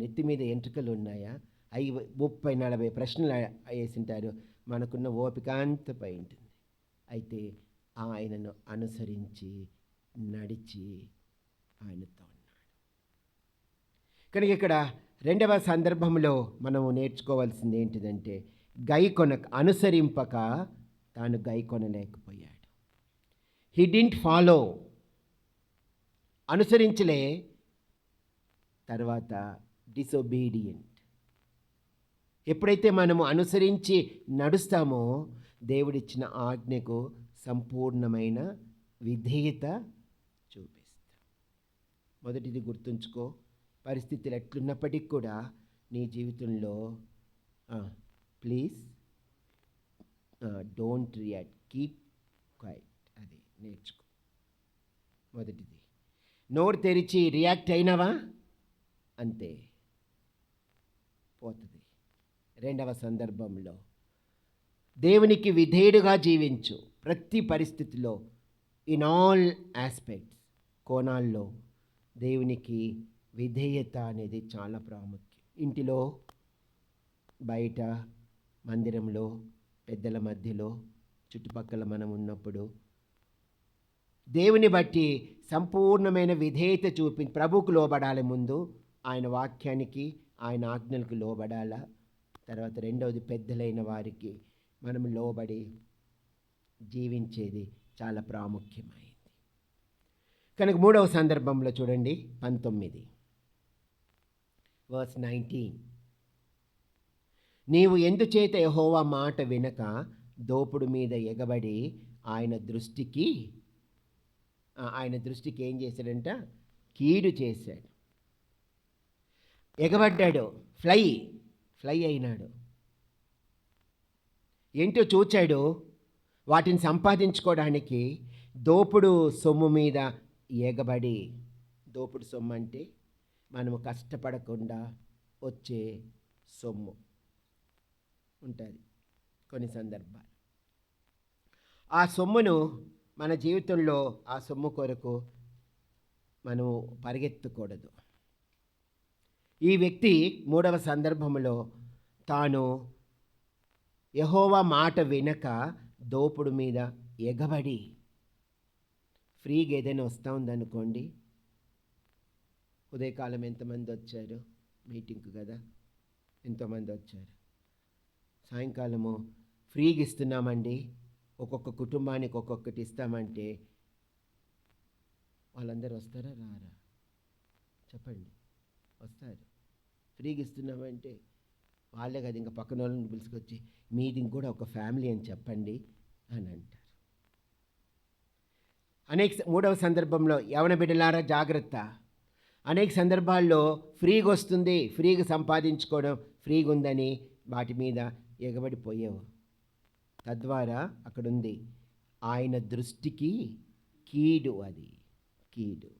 నెత్తి మీద ఎంట్రుకలు ఉన్నాయా, 30-40 ప్రశ్నలు వేసింటారు. మనకున్న ఓపిక అంత పై ఉంటుంది. అయితే ఆయనను అనుసరించి నడిచి ఆయనతో ఉన్నాడు. కనుక ఇక్కడ రెండవ సందర్భంలో మనము నేర్చుకోవాల్సింది ఏంటిదంటే, అనుసరింపక తాను గైకొనలేకపోయాడు. హీ డింట్ ఫాలో, అనుసరించలే, తర్వాత డిసొబీడియంట్. ఎప్పుడైతే మనము అనుసరించి నడుస్తామో దేవుడిచ్చిన ఆజ్ఞకు సంపూర్ణమైన విధేయత చూపిస్తాం. మొదటిది గుర్తుంచుకో, పరిస్థితులు ఎట్లున్నప్పటికీ కూడా నీ జీవితంలో please don't react, keep quiet. అది నేర్చుకో. మొదటిది, నోరు తెరిచి రియాక్ట్ అయినావా అంతే, పోతుంది. రెండవ సందర్భంలో దేవునికి విధేయుడుగా జీవించు. ప్రతి పరిస్థితిలో, ఇన్ ఆల్ ఆస్పెక్ట్స్, కోణాల్లో దేవునికి విధేయత అనేది చాలా ప్రాముఖ్యం. ఇంటిలో, బయట, మందిరంలో, పెద్దల మధ్యలో, చుట్టుపక్కల మనం ఉన్నప్పుడు దేవుని బట్టి సంపూర్ణమైన విధేయత ప్రభువుకు లోబడాలి. ముందు ఆయన వాక్యానికి, ఆయన ఆజ్ఞలకు లోబడాలా. తర్వాత రెండవది, పెద్దలైన వారికి మనం లోబడి జీవించేది చాలా ప్రాముఖ్యమైంది. కనుక మూడవ సందర్భంలో చూడండి, 19 నీవు ఎందుచేత యెహోవా మాట వినక దోపుడు మీద ఎగబడి ఆయన దృష్టికి ఏం చేశాడంట? కీడు చేశాడు. ఎగబడ్డాడు, ఫ్లై అయినాడు. ఏంటో చూచాడు. వాటిని సంపాదించుకోవడానికి దోపుడు సొమ్ము మీద ఎగబడి, దోపుడు సొమ్ము అంటే మనము కష్టపడకుండా వచ్చే సొమ్ము ఉంటుంది కొన్ని సందర్భాలు. ఆ సొమ్మును మన జీవితంలో ఆ సొమ్ము కొరకు మనము పరిగెత్తకూడదు. ఈ వ్యక్తి 3వ సందర్భంలో తాను యెహోవా మాట వినక దోపుడు మీద ఎగబడి, ఫ్రీగా ఏదైనా వస్తూ ఉందనుకోండి, ఉదయకాలం ఎంతమంది వచ్చారు మీటింగ్కు కదా, ఎంతోమంది వచ్చారు. సాయంకాలము ఫ్రీగా ఇస్తున్నామండి, ఒక్కొక్క కుటుంబానికి ఒక్కొక్కటి ఇస్తామంటే వాళ్ళందరూ వస్తారా రారా? చెప్పండి. వస్తారు. ఫ్రీగా ఇస్తున్నామంటే వాళ్ళే కదా ఇంకా పక్కన వాళ్ళని పిలుచుకొచ్చి మీది కూడా ఒక ఫ్యామిలీ అని చెప్పండి అని అంటారు. మూడవ సందర్భంలో యవన బిడ్డలారా జాగ్రత్త. అనేక సందర్భాల్లో ఫ్రీగా వస్తుంది, ఫ్రీగా సంపాదించుకోవడం, ఫ్రీగా ఉందని వాటి మీద ఎగబడిపోయావు. తద్వారా అక్కడుంది, ఆయన దృష్టికి కీడు. అది కీడు.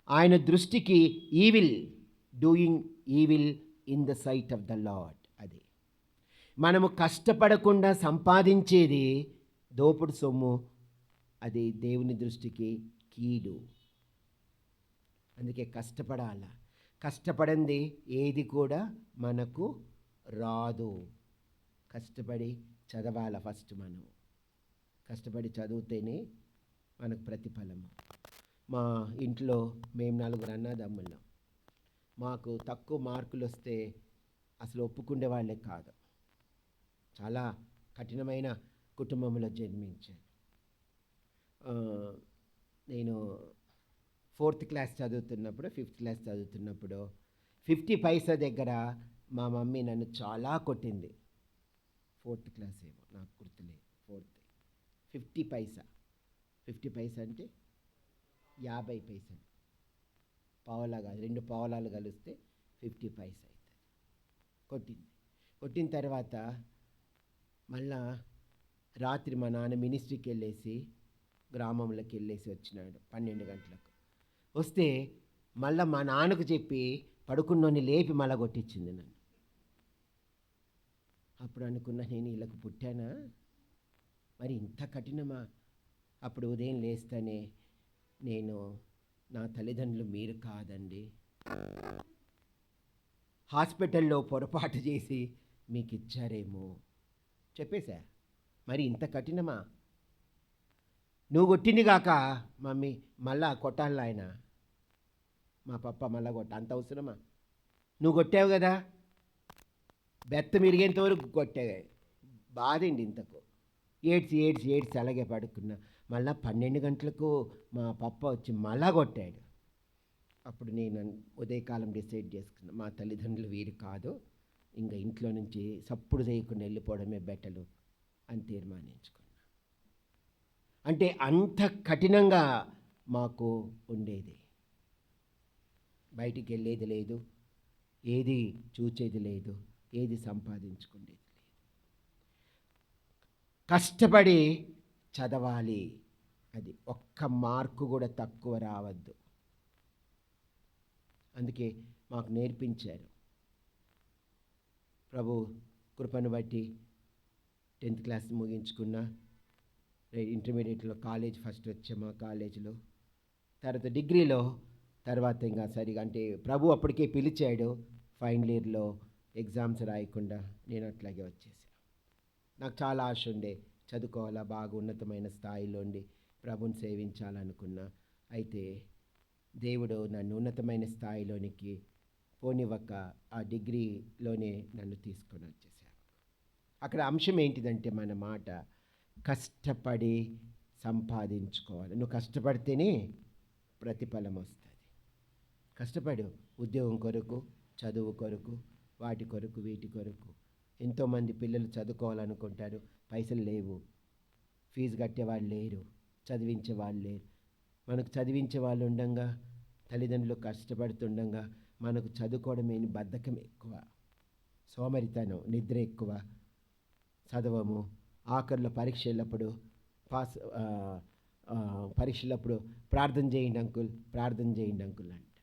ఆయన దృష్టికి evil, doing evil in the sight of the Lord. అది మనము కష్టపడకుండా సంపాదించేది దోపుడు సొమ్ము, అది దేవుని దృష్టికి కీడు. అందుకే కష్టపడాల. కష్టపడింది ఏది కూడా మనకు రాదు. కష్టపడి చదవాల. ఫస్ట్ మనం కష్టపడి చదివితేనే మనకు ప్రతిఫలము. మా ఇంట్లో మేము 4 అన్నదమ్ములం. మాకు తక్కువ మార్కులు వస్తే అసలు ఒప్పుకునే వాళ్ళే కాదు. చాలా కఠినమైన కుటుంబంలో జన్మించాను. నేను 4th క్లాస్ చదువుతున్నప్పుడు, 5th క్లాస్ చదువుతున్నప్పుడు 50 పైసా దగ్గర మా మమ్మీ నన్ను చాలా కొట్టింది. 4th క్లాస్ ఏమో, నాకు గుర్తులేదు. 4th 50 పైసా. 50 పైసా అంటే 50 పైసలు. పావలా కాదు, 2 పావలాలు కలిస్తే 50 పైసా అవుతుంది. కొట్టింది. కొట్టిన తర్వాత మళ్ళా రాత్రి మా నాన్న మినిస్ట్రీకి వెళ్ళేసి గ్రామంలోకి వెళ్ళేసి వచ్చినాడు 12 గంటలకు. వస్తే మళ్ళీ మా నాన్నకు చెప్పి పడుకున్నోని లేపి మళ్ళా కొట్టించింది నన్ను. అప్పుడు అనుకున్నా, నేను వీళ్ళకు పుట్టానా? మరి ఇంత కఠినమా? అప్పుడు ఉదయం లేస్తానే, నేను నా తల్లిదండ్రులు మీరు కాదండి, హాస్పిటల్లో పొరపాటు చేసి మీకు ఇచ్చారేమో చెప్పేశా. మరి ఇంత కఠినమా? నువ్వు కొట్టింది కాక మమ్మీ మళ్ళా కొట్టాలి ఆయన, మా పప్ప మళ్ళా కొట్ట, అంత అవసరమా? నువ్వు కొట్టావు కదా, బెత్త మిరిగేంత వరకు కొట్టావు. బాధండి ఇంతకు. ఏడ్చి అలాగే పడుకున్నా. మళ్ళా 12 గంటలకు మా పప్ప వచ్చి మళ్ళా కొట్టాడు. అప్పుడు నేను ఉదయకాలం డిసైడ్ చేసుకున్నా, మా తల్లిదండ్రులు వీరు కాదు, ఇంకా ఇంట్లో నుంచి సప్పుడు చేయకుండా వెళ్ళిపోవడమే బెటరు అని తీర్మానించుకున్నా. అంటే అంత కఠినంగా మాకు ఉండేది. బయటికి వెళ్ళేది లేదు, ఏది చూచేది లేదు, ఏది సంపాదించుకునేది లేదు. కష్టపడి చదవాలి. అది ఒక్క మార్కు కూడా తక్కువ రావద్దు. అందుకే మాకు నేర్పించారు. ప్రభు కృపను బట్టి 10th క్లాస్ ముగించుకున్నా, ఇంటర్మీడియట్లో కాలేజ్ ఫస్ట్ వచ్చాము కాలేజీలో, తర్వాత డిగ్రీలో, తర్వాత ఇంకా సరిగా అంటే ప్రభు అప్పటికే పిలిచాడు. ఫైనల్ ఇయర్లో ఎగ్జామ్స్ రాయకుండా నేను అట్లాగే వచ్చేసాను. నాకు చాలా ఆశ ఉండే, చదువుకోవాలా, బాగా ఉన్నతమైన స్థాయిలో ఉండి ప్రభుని సేవించాలనుకున్నా. అయితే దేవుడు నన్ను ఉన్నతమైన స్థాయిలోనికి పోనివ్వక ఆ డిగ్రీలోనే నన్ను తీసుకొని వచ్చేసాడు. అక్కడ అంశం ఏంటిదంటే, మన మాట కష్టపడి సంపాదించుకోవాలి. నువ్వు కష్టపడితేనే ప్రతిఫలం వస్తుంది. కష్టపడు. ఉద్యోగం కొరకు, చదువు కొరకు, వాటి కొరకు, వీటి కొరకు. ఎంతోమంది పిల్లలు చదువుకోవాలనుకుంటారు, పైసలు లేవు, ఫీజు కట్టేవాళ్ళు లేరు, చదివించే వాళ్ళు లేరు. మనకు చదివించే వాళ్ళు ఉండగా, తల్లిదండ్రులు కష్టపడుతుండగా మనకు చదువుకోవడమే బద్ధకం ఎక్కువ. సోమరితనం, నిద్ర ఎక్కువ, చదవము, ఆఖరిలో పరీక్షలప్పుడు పాస్ పరీక్షలప్పుడు ప్రార్థన చేయండి అంకుల్, ప్రార్థన చేయండి అంకుల్ అంటారు.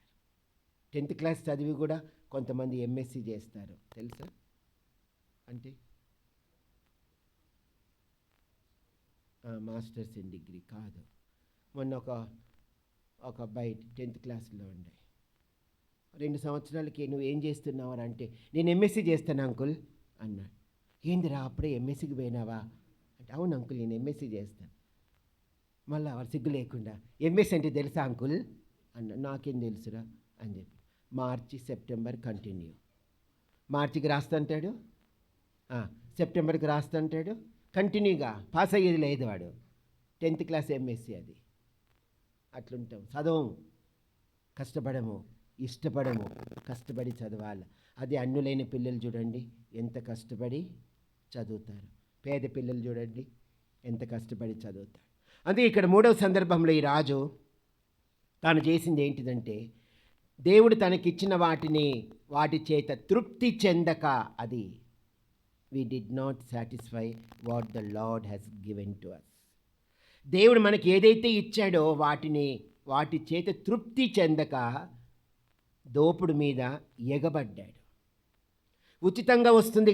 10th క్లాస్ చదివి కూడా కొంతమంది ఎంఎస్సి చేస్తారు తెలుసా? అంటే మాస్టర్స్ ఇన్ డిగ్రీ కాదు. మొన్న ఒక అబ్బాయి 10th క్లాస్లో ఉండే 2 సంవత్సరాలకి నువ్వు ఏం చేస్తున్నావు అని అంటే, నేను ఎంఎస్సి చేస్తాను అంకుల్ అన్నాడు. ఏందిరా అప్పుడే ఎంఎస్సికి పోయినావా అంటే, అవును అంకుల్ నేను ఎంఎస్సి చేస్తాను. మళ్ళీ వాడు సిగ్గు లేకుండా, ఎంఎస్సి అంటే తెలుసా అంకుల్ అన్నా. నాకేం తెలుసురా అని చెప్పి, మార్చి సెప్టెంబర్ కంటిన్యూ. మార్చికి రాస్తుంటాడు, సెప్టెంబర్కి రాస్తుంటాడు, కంటిన్యూగా పాస్ అయ్యేది లేదు వాడు. 10th క్లాస్ ఎంఎస్సి అది. అట్లుంటాం, చదవము, కష్టపడము, ఇష్టపడము, కష్టపడి చదవాలి. అది అన్యులైన పిల్లలు చూడండి ఎంత కష్టపడి చదువుతారు, పేద పిల్లలు చూడండి ఎంత కష్టపడి చదువుతారు. అందుకే ఇక్కడ 3వ సందర్భంలో ఈ రాజు తాను చేసింది ఏంటిదంటే, దేవుడు తనకిచ్చిన వాటి చేత తృప్తి చెందక, అది we did not satisfy what the Lord has given to us. దేవుడు మనకి ఏదైతే ఇచ్చాడో వాటి చేత తృప్తి చెందక దోపుడు మీద ఎగబడ్డాడు. ఉచితంగా వస్తుంది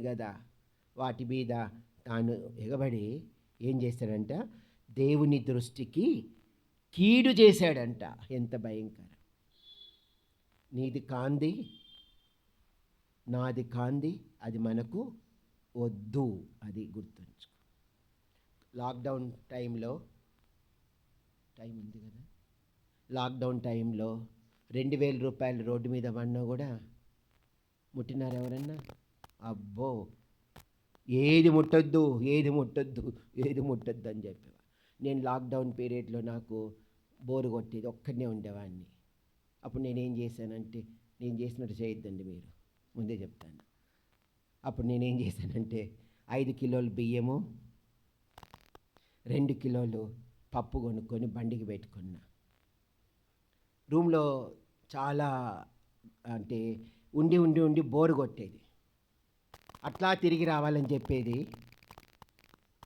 కదా, వాటి మీద తాను ఎగబడి ఏం చేశాడంట, దేవుని దృష్టికి కీడు చేశాడంట. ఎంత భయంకరం! నీది కాంది నాది కాంది అది మనకు వద్దు, అది గుర్తుంచుకో. లాక్డౌన్ టైంలో ఉంది కదా, లాక్డౌన్ టైంలో 2000 రూపాయలు రోడ్డు మీద పడినా కూడా ముట్టినారు ఎవరన్నా? అబ్బో, ఏది ముట్టొద్దు అని చెప్పేవా. నేను లాక్డౌన్ పీరియడ్లో నాకు బోరు కొట్టేది, ఒక్కడనే ఉండేవాడిని. అప్పుడు నేనేం చేశానంటే, నేను చేసినట్టు చేయొద్దండి మీరు, ముందే చెప్తాను. అప్పుడు నేనేం చేశానంటే 5 కిలోలు బియ్యము, 2 కిలోలు పప్పు కొనుక్కొని బండికి పెట్టుకున్నా. రూమ్లో చాలా అంటే ఉండి బోరు కొట్టేది. అట్లా తిరిగి రావాలని చెప్పేది,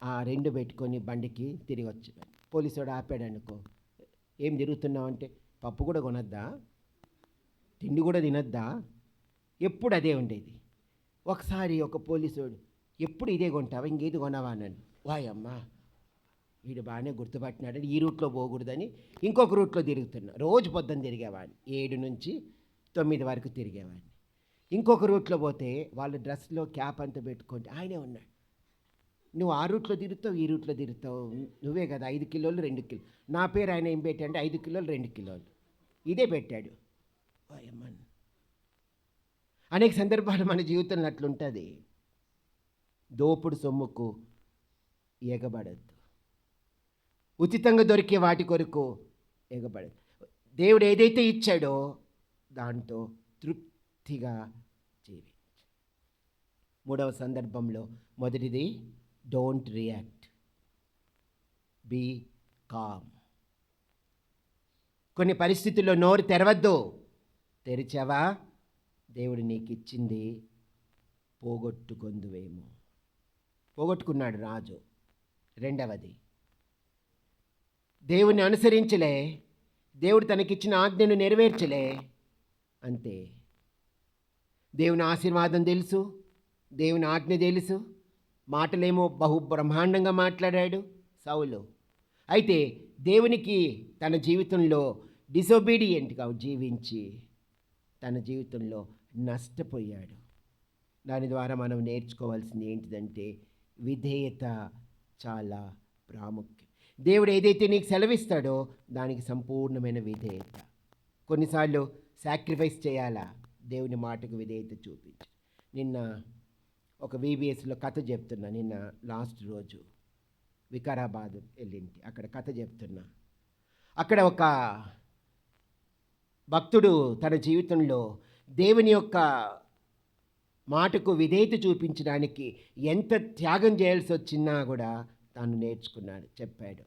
ఆ 2 పెట్టుకొని బండికి తిరిగి వచ్చాను. పోలీసుడు ఆపాడు అనుకో, ఏం తిరుగుతున్నావు అంటే, పప్పు కూడా కొనొద్దా, తిండి కూడా తినొద్దా, ఎప్పుడు అదే ఉండేది. ఒకసారి ఒక పోలీసుడు, ఎప్పుడు ఇదే కొంటావా, ఇంకేది కొనవా అన్నాడు. వాయమ్మా, వీడు బాగానే గుర్తుపట్టినాడని ఈ రూట్లో పోకూడదని ఇంకొక రూట్లో తిరుగుతున్నా. రోజు పొద్దున్న తిరిగేవాడిని, 7 నుంచి 9 వరకు తిరిగేవాడిని. ఇంకొక రూట్లో పోతే వాళ్ళు డ్రెస్లో క్యాప్ అంతా పెట్టుకుంటే ఆయనే ఉన్నాడు. నువ్వు ఆ రూట్లో తిరుగుతావు, ఈ రూట్లో తిరుగుతావు, నువ్వే కదా 5 కిలోలు 2 కిలో. నా పేరు ఆయన ఏం పెట్టాడంటే 5 కిలోలు 2 కిలోలు ఇదే పెట్టాడు. వాయమ్మన్, అనేక సందర్భాలు మన జీవితంలో అట్లుంటుంది. దోపుడు సొమ్ముకు ఎగబడద్దు, ఉచితంగా దొరికే వాటి కొరకు ఎగబడద్దు. దేవుడు ఏదైతే ఇచ్చాడో దాంతో తృప్తిగా జీవించు. 3వ సందర్భంలో మొదటిది, డోంట్ రియాక్ట్, బీ కామ్. కొన్ని పరిస్థితుల్లో నోరు తెరవద్దు. తెరిచావా, దేవుడు నీకు ఇచ్చింది పోగొట్టుకున్నాడు రాజు. 2వది, దేవుని అనుసరించలే, దేవుడు తనకిచ్చిన ఆజ్ఞను నెరవేర్చలే, అంతే. దేవుని ఆశీర్వాదం తెలుసు, దేవుని ఆజ్ఞ తెలుసు, మాటలేమో బహు బ్రహ్మాండంగా మాట్లాడాడు సౌలు. అయితే దేవునికి తన జీవితంలో డిసొబీడియంట్గా జీవించి తన జీవితంలో నష్టపోయాడు. దాని ద్వారా మనం నేర్చుకోవాల్సింది ఏంటిదంటే, విధేయత చాలా ప్రాముఖ్యం. దేవుడు ఏదైతే నీకు సెలవిస్తాడో దానికి సంపూర్ణమైన విధేయత. కొన్నిసార్లు సాక్రిఫైస్ చేయాలా, దేవుని మాటకు విధేయత చూపించి. నిన్న ఒక VBSలో కథ చెప్తున్నా. నిన్న లాస్ట్ రోజు వికారాబాద్ వెళ్ళింటి, అక్కడ కథ చెప్తున్నా. అక్కడ ఒక భక్తుడు తన జీవితంలో దేవుని యొక్క మాటకు విధేయత చూపించడానికి ఎంత త్యాగం చేయాల్సి వచ్చినా కూడా తాను నేర్చుకున్నాడు, చెప్పాడు.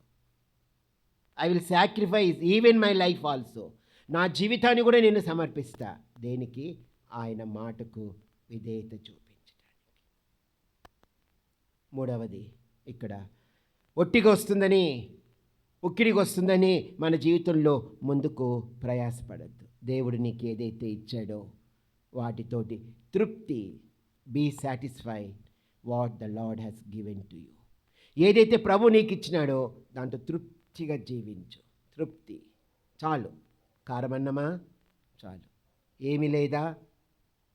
I will sacrifice even my life also. నా జీవితాన్ని కూడా నేను సమర్పిస్తా. దేనికి? ఆయన మాటకు విధేయత చూపించడానికి. మూడవది, ఇక్కడ ఒట్టిగా వస్తుందని, ఉక్కిడికి వస్తుందని మన జీవితంలో ముందుకు ప్రయాసపడద్దు. దేవుడు నీకు ఏదైతే ఇచ్చాడో వాటితోటి తృప్తి, be satisfied what the Lord has given to you. ఏదైతే ప్రభు నీకు ఇచ్చినాడో దాంతో తృప్తిగా జీవించు. తృప్తి చాలు. కారమన్నమా చాలు. ఏమీ లేదా,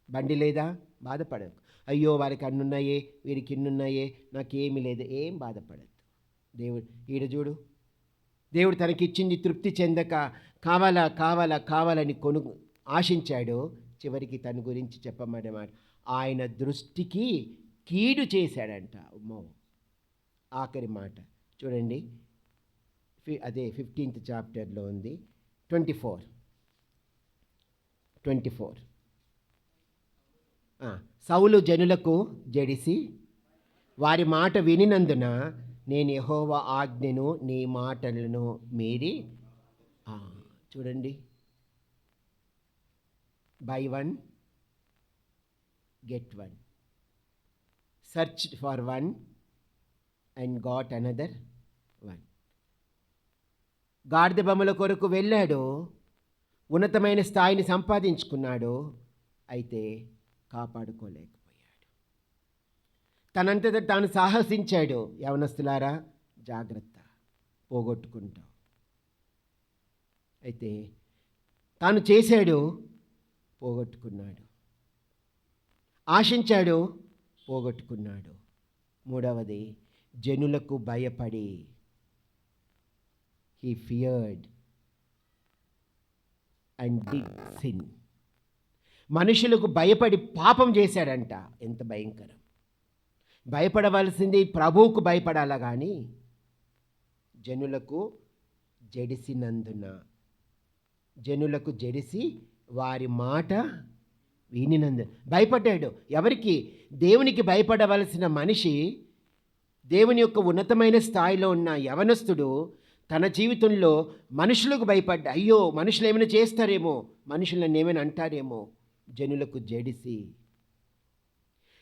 బండి లేదా, బాధపడకు. అయ్యో వారికి అన్నున్నాయే, వీరికి ఇన్నున్నాయే, నాకేమీ లేదు, ఏం బాధపడద్దు. దేవుడు ఈడ చూడు, దేవుడు తనకిచ్చింది తృప్తి చెందక కావాలని ఆశించాడు. చివరికి తన గురించి చెప్పమన్నమాట, ఆయన దృష్టికి కీడు చేశాడంట. అమ్మో, ఆఖరి మాట చూడండి, అదే 15th చాప్టర్లో ఉంది, 24. సౌలు జనులకు జడిసి వారి మాట వినినందున నేను యెహోవా ఆజ్ఞను నీ మాటలను మీరి. చూడండి, by one get one, search for one and got another one. గాడిద బొమ్మల కొరకు వెళ్ళాడు, ఉన్నతమైన స్థాయిని సంపాదించుకున్నాడు, అయితే కాపాడుకోలేకపోయాడు. తనంతట తాను సాహసించాడు. యవనస్తులారా జాగ్రత్త, పోగొట్టుకుంటావు. అయితే తాను చేశాడు, పోగొట్టుకున్నాడు. ఆశించాడు, పోగొట్టుకున్నాడు. మూడవది, జనులకు భయపడి, he feared and did sin. మనుషులకు భయపడి పాపం చేశాడంట. ఎంత భయంకరం! భయపడవలసింది ప్రభువుకు భయపడాలా కానీ జనులకు జడిసినందున, జనులకు జడిసి వారి మాట వినినందున భయపడ్డాడు. ఎవరికి? దేవునికి భయపడవలసిన మనిషి, దేవుని యొక్క ఉన్నతమైన స్థాయిలో ఉన్న యవనస్తుడు తన జీవితంలో మనుషులకు భయపడ్డా. అయ్యో మనుషులు ఏమైనా చేస్తారేమో, మనుషులను ఏమైనా అంటారేమో, జనులకు జడిసి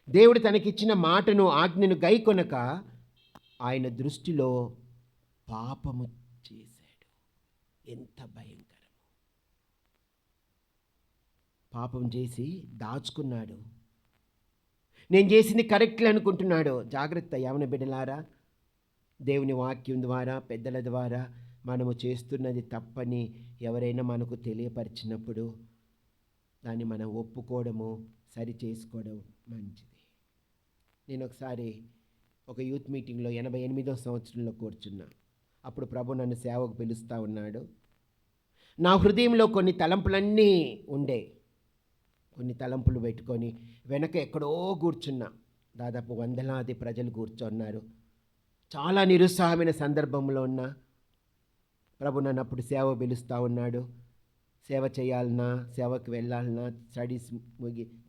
దేవుడు తనకిచ్చిన మాటను, ఆజ్ఞను గైకొనక ఆయన దృష్టిలో పాపము చేశాడు. ఎంత భయంకరము! పాపం చేసి దాచుకున్నాడు. నేను చేసింది కరెక్ట్లే అనుకుంటున్నాడు. జాగ్రత్త యవన బిడ్డలారా, దేవుని వాక్యం ద్వారా, పెద్దల ద్వారా మనము చేస్తున్నది తప్పని ఎవరైనా మనకు తెలియపరిచినప్పుడు దాన్ని మనం ఒప్పుకోవడము, సరి చేసుకోవడం మంచిది. నేను ఒకసారి ఒక యూత్ మీటింగ్లో 88వ సంవత్సరంలో కూర్చున్నా. అప్పుడు ప్రభు నన్ను సేవకు పిలుస్తూ ఉన్నాడు. నా హృదయంలో కొన్ని తలంపులన్నీ ఉండే. కొన్ని తలంపులు పెట్టుకొని వెనక ఎక్కడో కూర్చున్నా. దాదాపు వందలాది ప్రజలు కూర్చున్నారు. చాలా నిరుత్సాహమైన సందర్భంలో ఉన్నా. ప్రభు నన్ను అప్పుడు సేవ పిలుస్తూ ఉన్నాడు. సేవ చేయాలన్నా, సేవకు వెళ్ళాలన్నా, స్టడీస్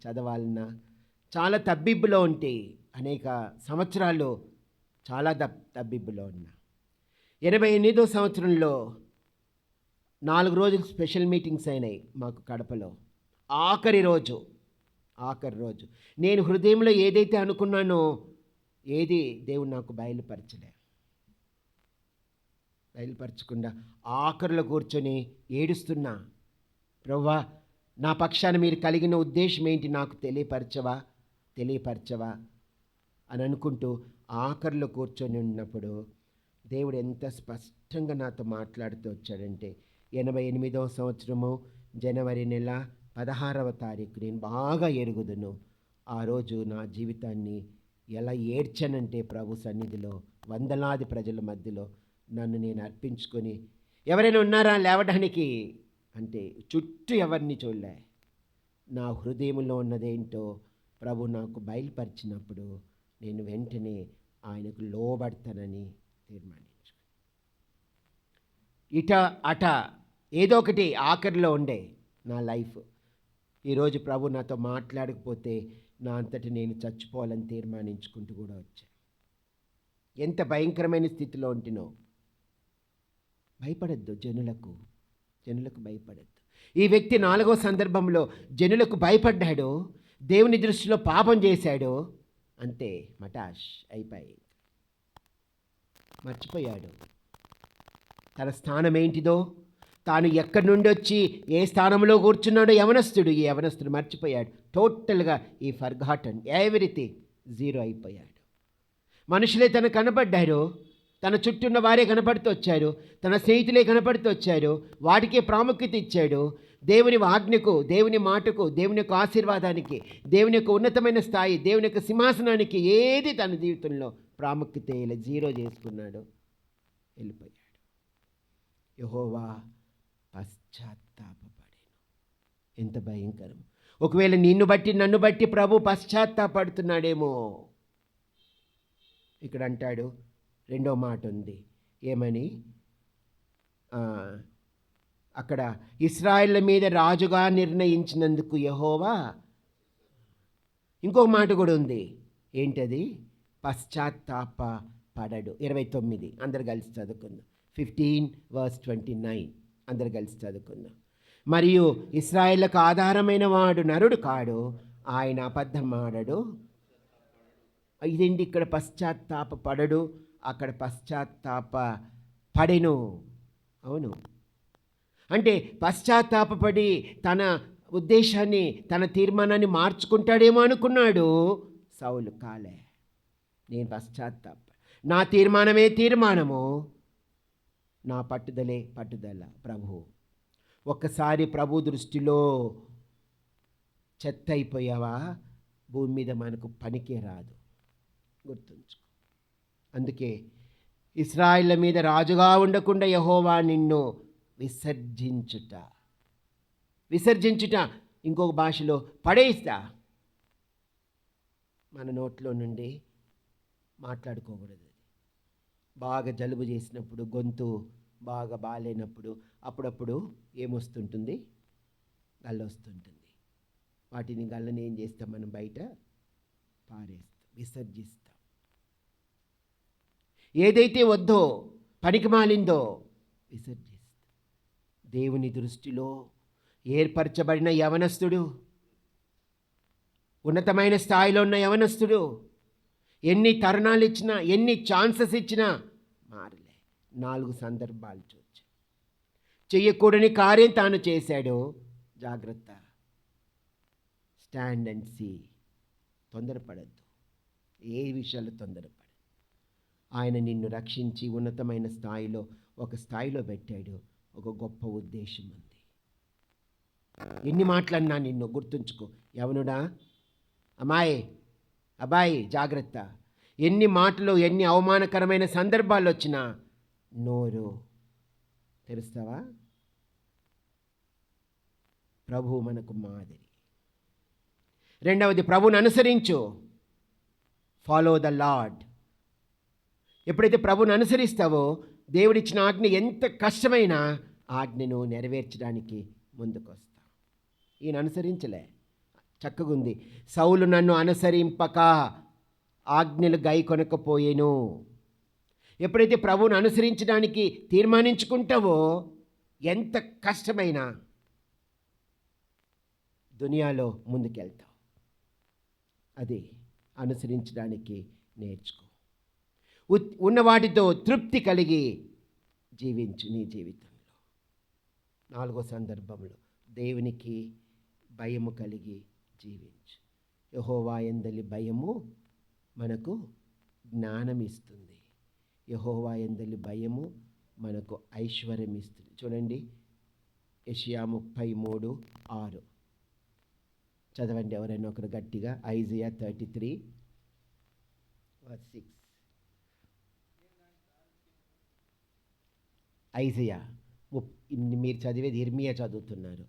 చదవాలన్నా చాలా తబ్బిబ్బులో ఉంటే, అనేక సంవత్సరాలు చాలా తబ్బిబ్బులో ఉన్నా. 88వ సంవత్సరంలో 4 రోజులు స్పెషల్ మీటింగ్స్ అయినాయి మాకు కడపలో. ఆఖరి రోజు నేను హృదయంలో ఏదైతే అనుకున్నానో ఏది దేవుడు నాకు బయలుపరచకుండా ఆఖరిలో కూర్చొని ఏడుస్తున్నా. ప్రభువా, నా పక్షాన మీరు కలిగిన ఉద్దేశం ఏంటి నాకు తెలియపరచవా అని అనుకుంటూ ఆఖరిలో కూర్చొని ఉన్నప్పుడు దేవుడు ఎంత స్పష్టంగా నాతో మాట్లాడుతూ వచ్చాడంటే, 88వ సంవత్సరము జనవరి నెల 16వ తారీఖు నేను బాగా ఎరుగుదును. ఆ రోజు నా జీవితాన్ని ఎలా ఏడ్చానంటే ప్రభు సన్నిధిలో, వందలాది ప్రజల మధ్యలో నన్ను నేను అర్పించుకొని, ఎవరైనా ఉన్నారా లేవడానికి అంటే చుట్టూ ఎవరిని చూడలే. నా హృదయంలో ఉన్నదేంటో ప్రభు నాకు బయలుపరిచినప్పుడు నేను వెంటనే ఆయనకు లోబడతానని తీర్మానించు. ఇట అట ఏదో ఒకటి ఆఖరిలో ఉండే నా లైఫ్. ఈరోజు ప్రభు నాతో మాట్లాడకపోతే నా అంతటి నేను చచ్చిపోవాలని తీర్మానించుకుంటూ కూడా వచ్చా. ఎంత భయంకరమైన స్థితిలో ఉంటినో. భయపడద్దు, జనులకు భయపడద్దు. ఈ వ్యక్తి 4వ సందర్భంలో జనులకు భయపడ్డాడు, దేవుని దృష్టిలో పాపం చేశాడు, అంతే మటాష్ అయిపోయి మర్చిపోయాడు తన స్థానం ఏంటిదో, తాను ఎక్కడి నుండి వచ్చి ఏ స్థానంలో కూర్చున్నాడో ఈ యవనస్తుడు మర్చిపోయాడు. టోటల్గా ఈ ఫర్గాటన్ ఎవ్రీథింగ్, జీరో అయిపోయాడు. మనుషులే తను కనపడ్డారు, తన చుట్టూ ఉన్న వారే కనపడుతూ వచ్చారు, తన స్నేహితులే కనపడుతూ వచ్చారు, వాటికే ప్రాముఖ్యత ఇచ్చాడు. దేవుని ఆజ్ఞకు, దేవుని మాటకు, దేవుని యొక్క ఆశీర్వాదానికి, దేవుని యొక్క ఉన్నతమైన స్థాయి, దేవుని యొక్క సింహాసనానికి ఏది తన జీవితంలో ప్రాముఖ్యత ఇలా జీరో చేసుకున్నాడు, వెళ్ళిపోయాడు. యెహోవా పశ్చాత్తాపపడెను. ఎంత భయంకరం! ఒకవేళ నిన్ను బట్టి నన్ను బట్టి ప్రభు పశ్చాత్తాపడుతున్నాడేమో. ఇక్కడ అంటాడు, రెండో మాట ఉంది, ఏమని? అక్కడ ఇశ్రాయేళ్ల మీద రాజుగా నిర్ణయించినందుకు యెహోవా. ఇంకొక మాట కూడా ఉంది, ఏంటది? పశ్చాత్తాపపడడు. 29 అందరు కలిసి చదువుకుందాం. 15:29 అందరు కలిసి చదువుకుందాం. మరియు ఇశ్రాయేళ్లకు ఆధారమైన వాడు నరుడు కాడు, ఆయన అబద్ధమాడడు. ఇదేంటి ఇక్కడ పశ్చాత్తాపపడడు, అక్కడ పశ్చాత్తాపపడెను. అవును, అంటే పశ్చాత్తాపపడి తన ఉద్దేశాన్ని, తన తీర్మానాన్ని మార్చుకుంటాడేమో అనుకున్నాడు సౌలు. కాలే, నేను నా తీర్మానమే తీర్మానము, నా పట్టుదలే పట్టుదల. ప్రభు ఒక్కసారి ప్రభు దృష్టిలో చెత్త అయిపోయావా, భూమి మీద మనకు పనికే రాదు, గుర్తుంచుకో. అందుకే ఇశ్రాయేళ్ల మీద రాజుగా ఉండకుండా యెహోవా నిన్ను విసర్జించుట, ఇంకొక భాషలో పడేస్తా. మన నోట్లో నుండి మాట్లాడుకోకూడదు. బాగా జలుబు చేసినప్పుడు, గొంతు బాగా బాగాలేనప్పుడు అప్పుడప్పుడు ఏమొస్తుంటుంది? గల్లొస్తుంటుంది. వాటిని గల్లని ఏం చేస్తాం? మనం బయట పారేస్తాం, విసర్జిస్తాం. ఏదైతే వద్దో, పనికి మాలిందో విసర్జిస్తాం. దేవుని దృష్టిలో ఏర్పరచబడిన యవనస్తుడు, ఉన్నతమైన స్థాయిలో ఉన్న యవనస్తుడు, ఎన్ని తరుణాలు ఇచ్చినా, ఎన్ని ఛాన్సెస్ ఇచ్చినా మారలే. 4 సందర్భాలు చూచి చెయ్యకూడని కార్యం తాను చేశాడు. జాగ్రత్త, స్టాండ్ అండ్ సీ. తొందరపడద్దు, ఏ విషయాలు తొందరపడద్దు. ఆయన నిన్ను రక్షించి ఉన్నతమైన స్థాయిలో, ఒక స్థాయిలో పెట్టాడు. ఒక గొప్ప ఉద్దేశం ఉంది. ఎన్ని మాటలన్నా నిన్ను గుర్తుంచుకో యవనుడా, అబ్బాయి జాగ్రత్త. ఎన్ని మాటలు, ఎన్ని అవమానకరమైన సందర్భాలు వచ్చినా నోరు తెరుస్తావా? ప్రభు మనకు మాదిరి. రెండవది, ప్రభువుని అనుసరించు. Follow the lord. ఎప్పుడైతే ప్రభువుని అనుసరిస్తావో, దేవుడిచ్చిన ఆజ్ఞ ఎంత కష్టమైనా ఆజ్ఞను నెరవేర్చడానికి ముందుకొస్తావు. ఈయన అనుసరించలే, చక్కగుంది. సౌలు నన్ను అనుసరింపక ఆజ్ఞలు గై కొనకపోయేను. ఎప్పుడైతే ప్రభువును అనుసరించడానికి తీర్మానించుకుంటావో, ఎంత కష్టమైనా దునియాలో ముందుకెళ్తావు. అది అనుసరించడానికి నేర్చుకో. ఉన్న వాటితో తృప్తి కలిగి జీవించు నీ జీవితంలో. 4వ సందర్భంలో దేవునికి భయము కలిగి జీవించు. యెహోవా యందలి భయము మనకు జ్ఞానం ఇస్తుంది. యెహోవా యందలి భయము మనకు ఐశ్వర్యం ఇస్తుంది. చూడండి, యెషయా 33:6 చదవండి ఎవరైనా ఒకరు గట్టిగా. ఐజియా 33:6. ఐజియా మీరు చదివేది ఇర్మియా చదువుతున్నారు.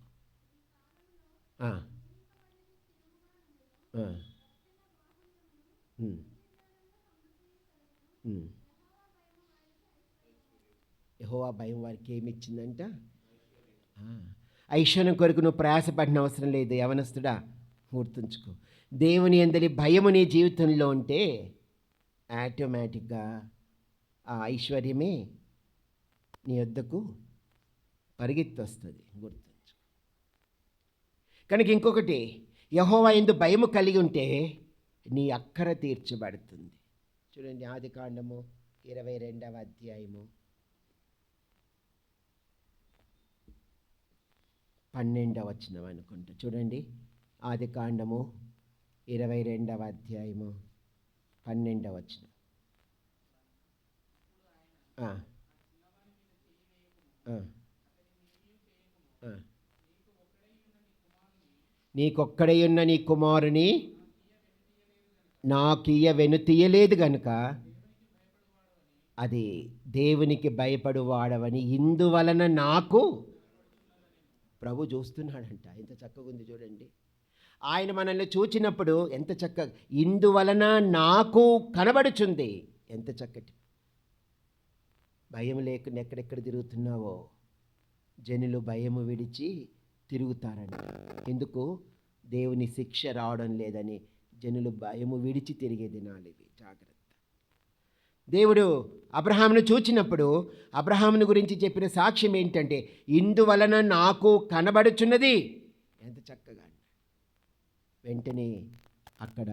యెహోవా భయం వారికి ఏమి ఇచ్చిందంట? ఐశ్వర్యం కొరకు నువ్వు ప్రయాసపడిన అవసరం లేదు యవనస్తుడా, గుర్తుంచుకో. దేవుని యందలి భయము నీ జీవితంలో ఉంటే ఆటోమేటిక్గా ఆ ఐశ్వర్యమే నీ వద్దకు పరిగెత్తి వస్తుంది. గుర్తుంచుకో. కనుక ఇంకొకటి, యెహోవా యందు భయము కలిగి ఉంటే నీ అక్కర తీర్చబడుతుంది. చూడండి, ఆదికాండము 22వ అధ్యాయము 12వ వచనం అనుకుంటా. చూడండి, ఆదికాండము 22వ అధ్యాయము 12వ వచనం. ఆ, ఆ, ఆ. నీకొక్కడై నీ కుమారుని నాకియ్య వెనుతీయలేదు గనుక అది దేవునికి భయపడువాడవని ఇందువలన నాకు ప్రభు చూస్తున్నాడంట. ఎంత చక్కగా ఉంది చూడండి. ఆయన మనల్ని చూచినప్పుడు ఎంత చక్కగా, ఇందువలన నాకు కనబడుచుంది. ఎంత చక్కటి భయం లేకుండా ఎక్కడెక్కడ తిరుగుతున్నావో జనులు భయము విడిచి తిరుగుతారంట. ఎందుకు? దేవుని శిక్ష రావడం లేదని జనులు భయము విడిచి తిరిగే దినాలు ఇవి. జాగ్రత్త. దేవుడు అబ్రహామును చూచినప్పుడు అబ్రహామును గురించి చెప్పిన సాక్ష్యం ఏంటంటే, ఇందువలన నాకు కనబడుచున్నది. ఎంత చక్కగా. వెంటనే అక్కడ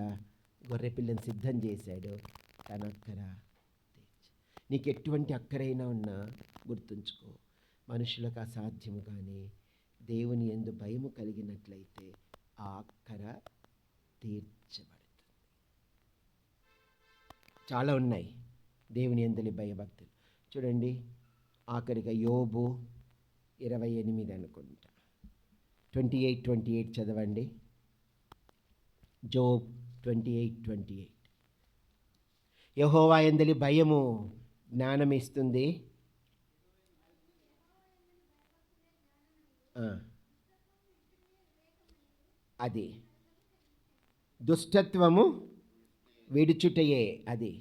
గొర్రెపిల్లని సిద్ధం చేశాడు. తన అక్కర నీకు ఎటువంటి అక్కరైనా ఉన్నా గుర్తుంచుకో, మనుషులకు అసాధ్యము, కానీ దేవుని యందు భయము కలిగినట్లయితే ఆ అక్కర తీర్చబడుతుంది. చాలా ఉన్నాయి దేవుని యందలి భయభక్తులు. చూడండి, ఆఖరిగా యోబు 28 అనుకుంటా, 28 చదవండి. జోబ్ 28. యెహోవా యందలి భయము జ్ఞానం ఇస్తుంది. అది దుష్టత్వము విడుచుటయే. అది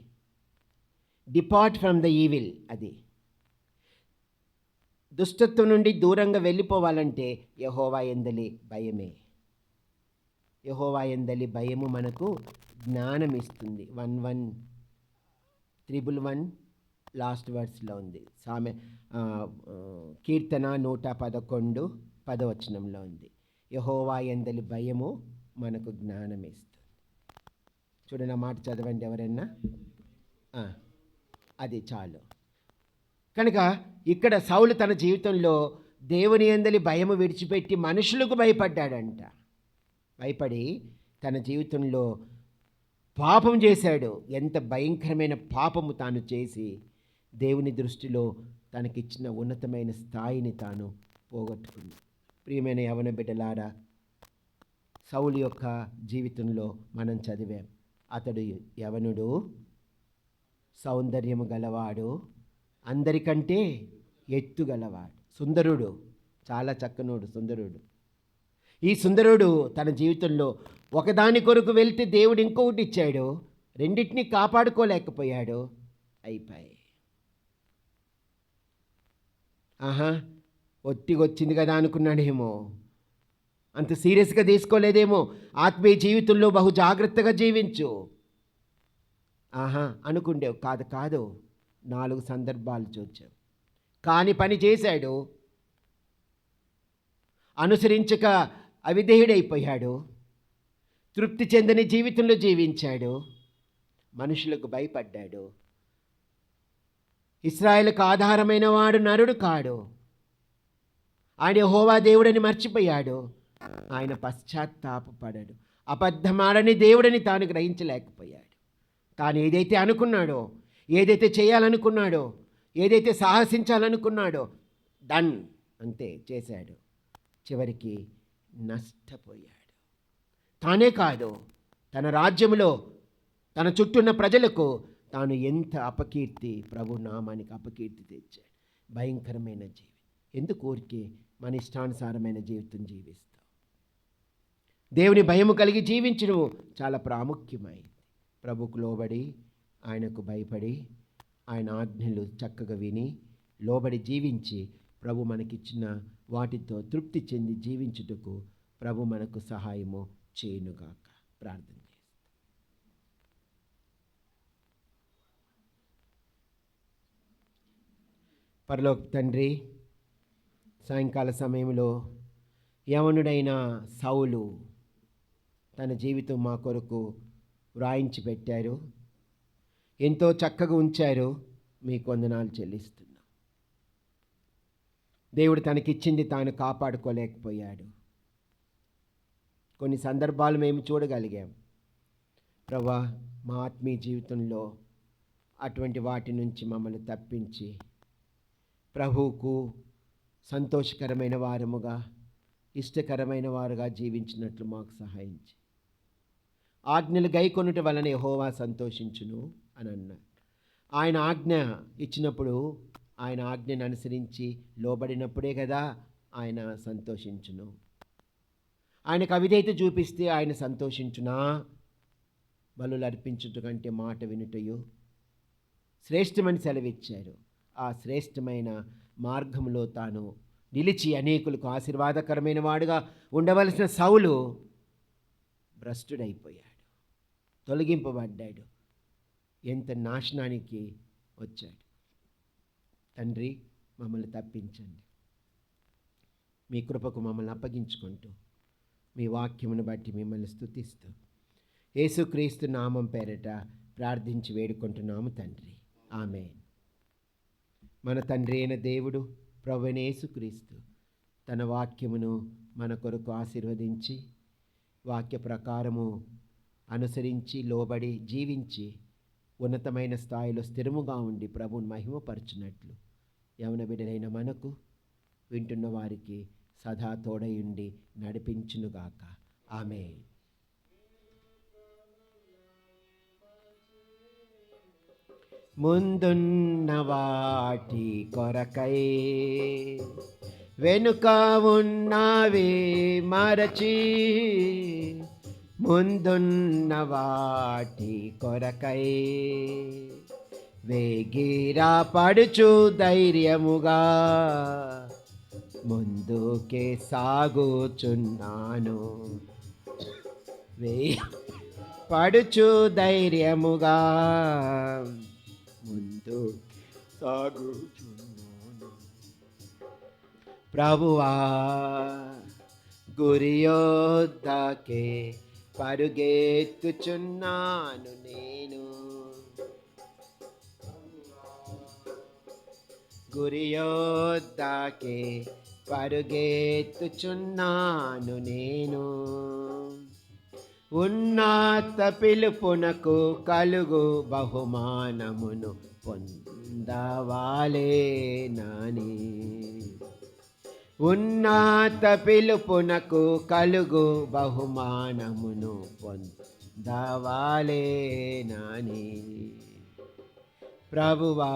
డిపార్ట్ ఫ్రమ్ ద ఈవిల్. అది దుష్టత్వం నుండి దూరంగా వెళ్ళిపోవాలంటే యెహోవా యందలి భయమే. యెహోవా యందలి భయము మనకు జ్ఞానం ఇస్తుంది. 11 లాస్ట్ వర్డ్స్లో ఉంది. కీర్తన 111 10 ఉంది. యెహోవా యందలి భయము మనకు జ్ఞానం ఇస్తుంది. చూడండి, ఆ మాట చదవండి ఎవరన్నా. అది చాలు. కనుక ఇక్కడ సౌలు తన జీవితంలో దేవుని యందలి భయము విడిచిపెట్టి మనుషులకు భయపడ్డాడంట. భయపడి తన జీవితంలో పాపం చేశాడు. ఎంత భయంకరమైన పాపము తాను చేసి దేవుని దృష్టిలో తనకిచ్చిన ఉన్నతమైన స్థాయిని తాను పోగొట్టుకుంది. ప్రియమైన యవన బిడ్డలారా, సౌలు యొక్క జీవితంలో మనం చదివాం. అతడు యవనుడు, సౌందర్యము గలవాడు, అందరికంటే ఎత్తుగలవాడు, సుందరుడు, చాలా చక్కనోడు, సుందరుడు. ఈ సుందరుడు తన జీవితంలో ఒకదాని కొరకు వెళ్తే దేవుడు ఇంకొకటి ఇచ్చాడు, రెండింటినీ కాపాడుకోలేకపోయాడు. అయిపోయి ఒట్టిగొచ్చింది కదా అనుకున్నాడేమో, అంత సీరియస్గా తీసుకోలేదేమో. ఆత్మీయ జీవితంలో బహు జాగ్రత్తగా జీవించు అనుకుండేవు. కాదు, 4 సందర్భాలు చూచావు. కాని పని చేశాడు, అనుసరించక అవిధేయుడైపోయాడు, తృప్తి చెందని జీవితంలో జీవించాడు, మనుషులకు భయపడ్డాడు. ఇశ్రాయేలుకు ఆధారమైన వాడు నరుడు కాడు. ఆయన యెహోవా దేవుడని మర్చిపోయాడు. ఆయన పశ్చాత్తాపపడాడు. అబద్ధమాడని దేవుడని తాను గ్రహించలేకపోయాడు. తాను ఏదైతే అనుకున్నాడో, ఏదైతే చేయాలనుకున్నాడో, ఏదైతే సాహసించాలనుకున్నాడో డన్ అంతే చేశాడు. చివరికి నష్టపోయాడు. తానే కాదు, తన రాజ్యంలో తన చుట్టూన్న ప్రజలకు తాను ఎంత అపకీర్తి, ప్రభు నామానికి అపకీర్తి తెచ్చాడు. భయంకరమైన జీవి. ఎందుకు ఊరికే మన ఇష్టానుసారమైన జీవితం జీవిస్తాం? దేవుని భయము కలిగి జీవించడం చాలా ప్రాముఖ్యమైనది. ప్రభుకు లోబడి, ఆయనకు భయపడి, ఆయన ఆజ్ఞలు చక్కగా విని లోబడి జీవించి ప్రభు మనకిచ్చిన వాటితో తృప్తి చెంది జీవించుటకు ప్రభు మనకు సహాయము చేయునుగాక. ప్రార్థన చేస్తాం. పరలోక తండ్రి, సాయంకాల సమయంలో యవనుడైన సౌలు తన జీవితం మా కొరకు వ్రాయించి పెట్టారు. ఎంతో చక్కగా ఉంచారు. మీకు వందనాలు చెల్లిస్తున్నా. దేవుడు తనకిచ్చింది తాను కాపాడుకోలేకపోయాడు. కొన్ని సందర్భాలు మేము చూడగలిగాం. ప్రభువా, మా ఆత్మీయ జీవితంలో అటువంటి వాటి నుంచి మమ్మల్ని తప్పించి ప్రభువుకు సంతోషకరమైన వారముగా, ఇష్టకరమైన వారుగా జీవించినట్లు మాకు సహాయించి, ఆజ్ఞలు గైకొనుట వలన యెహోవా సంతోషించును అని అన్నారు. ఆయన ఆజ్ఞ ఇచ్చినప్పుడు, ఆయన ఆజ్ఞను అనుసరించి లోబడినప్పుడే కదా ఆయన సంతోషించును. ఆయనకు అవిధేయత చూపిస్తే ఆయన సంతోషించునా? బలులు అర్పించుట కంటే మాట వినుటయు శ్రేష్టమని సెలవిచ్చారు. ఆ శ్రేష్టమైన మార్గంలో తాను నిలిచి అనేకులకు ఆశీర్వాదకరమైన వాడుగా ఉండవలసిన సౌలు భ్రష్టుడైపోయాడు, తొలగింపబడ్డాడు, ఎంత నాశనానికి వచ్చాడు. తండ్రి, మమ్మల్ని తప్పించండి. మీ కృపకు మమ్మల్ని అప్పగించుకుంటూ మీ వాక్యమును బట్టి మిమ్మల్ని స్తుతిస్తూ యేసుక్రీస్తు నామం పేరట ప్రార్థించి వేడుకుంటున్నాము తండ్రి. ఆమేన్. మన తండ్రి అయిన దేవుడు ప్రభువైన యేసుక్రీస్తు తన వాక్యమును మన కొరకు ఆశీర్వదించి, వాక్య ప్రకారము అనుసరించి లోబడి జీవించి ఉన్నతమైన స్థాయిలో స్థిరముగా ఉండి ప్రభువుని మహిమపరచునట్లు యవన బిడ్డలైన మనకు, వింటున్న వారికి సదా తోడయుండి నడిపించునుగాక. ఆమేన్. ముందున్న వాటి కొరకై వెనుక ఉన్నవి మరచి, ముందున్న వాటి కొరకై వేగిరా పడుచు ధైర్యముగా ముందుకే సాగుచున్నాను. పడుచు ధైర్యముగా ముందు సాగుచున్నాను. ప్రభువా, గురియొద్దకే పరుగెత్తుచున్నాను నేను. గురియొద్దకే పరుగెత్తుచున్నాను నేను. ఉన్నత పిలుపునకు కలుగు బహుమానమును పొందవాలేనని. ఉన్నత పిలుపునకు కలుగు బహుమానమును పొందవాలేనని. ప్రభువా,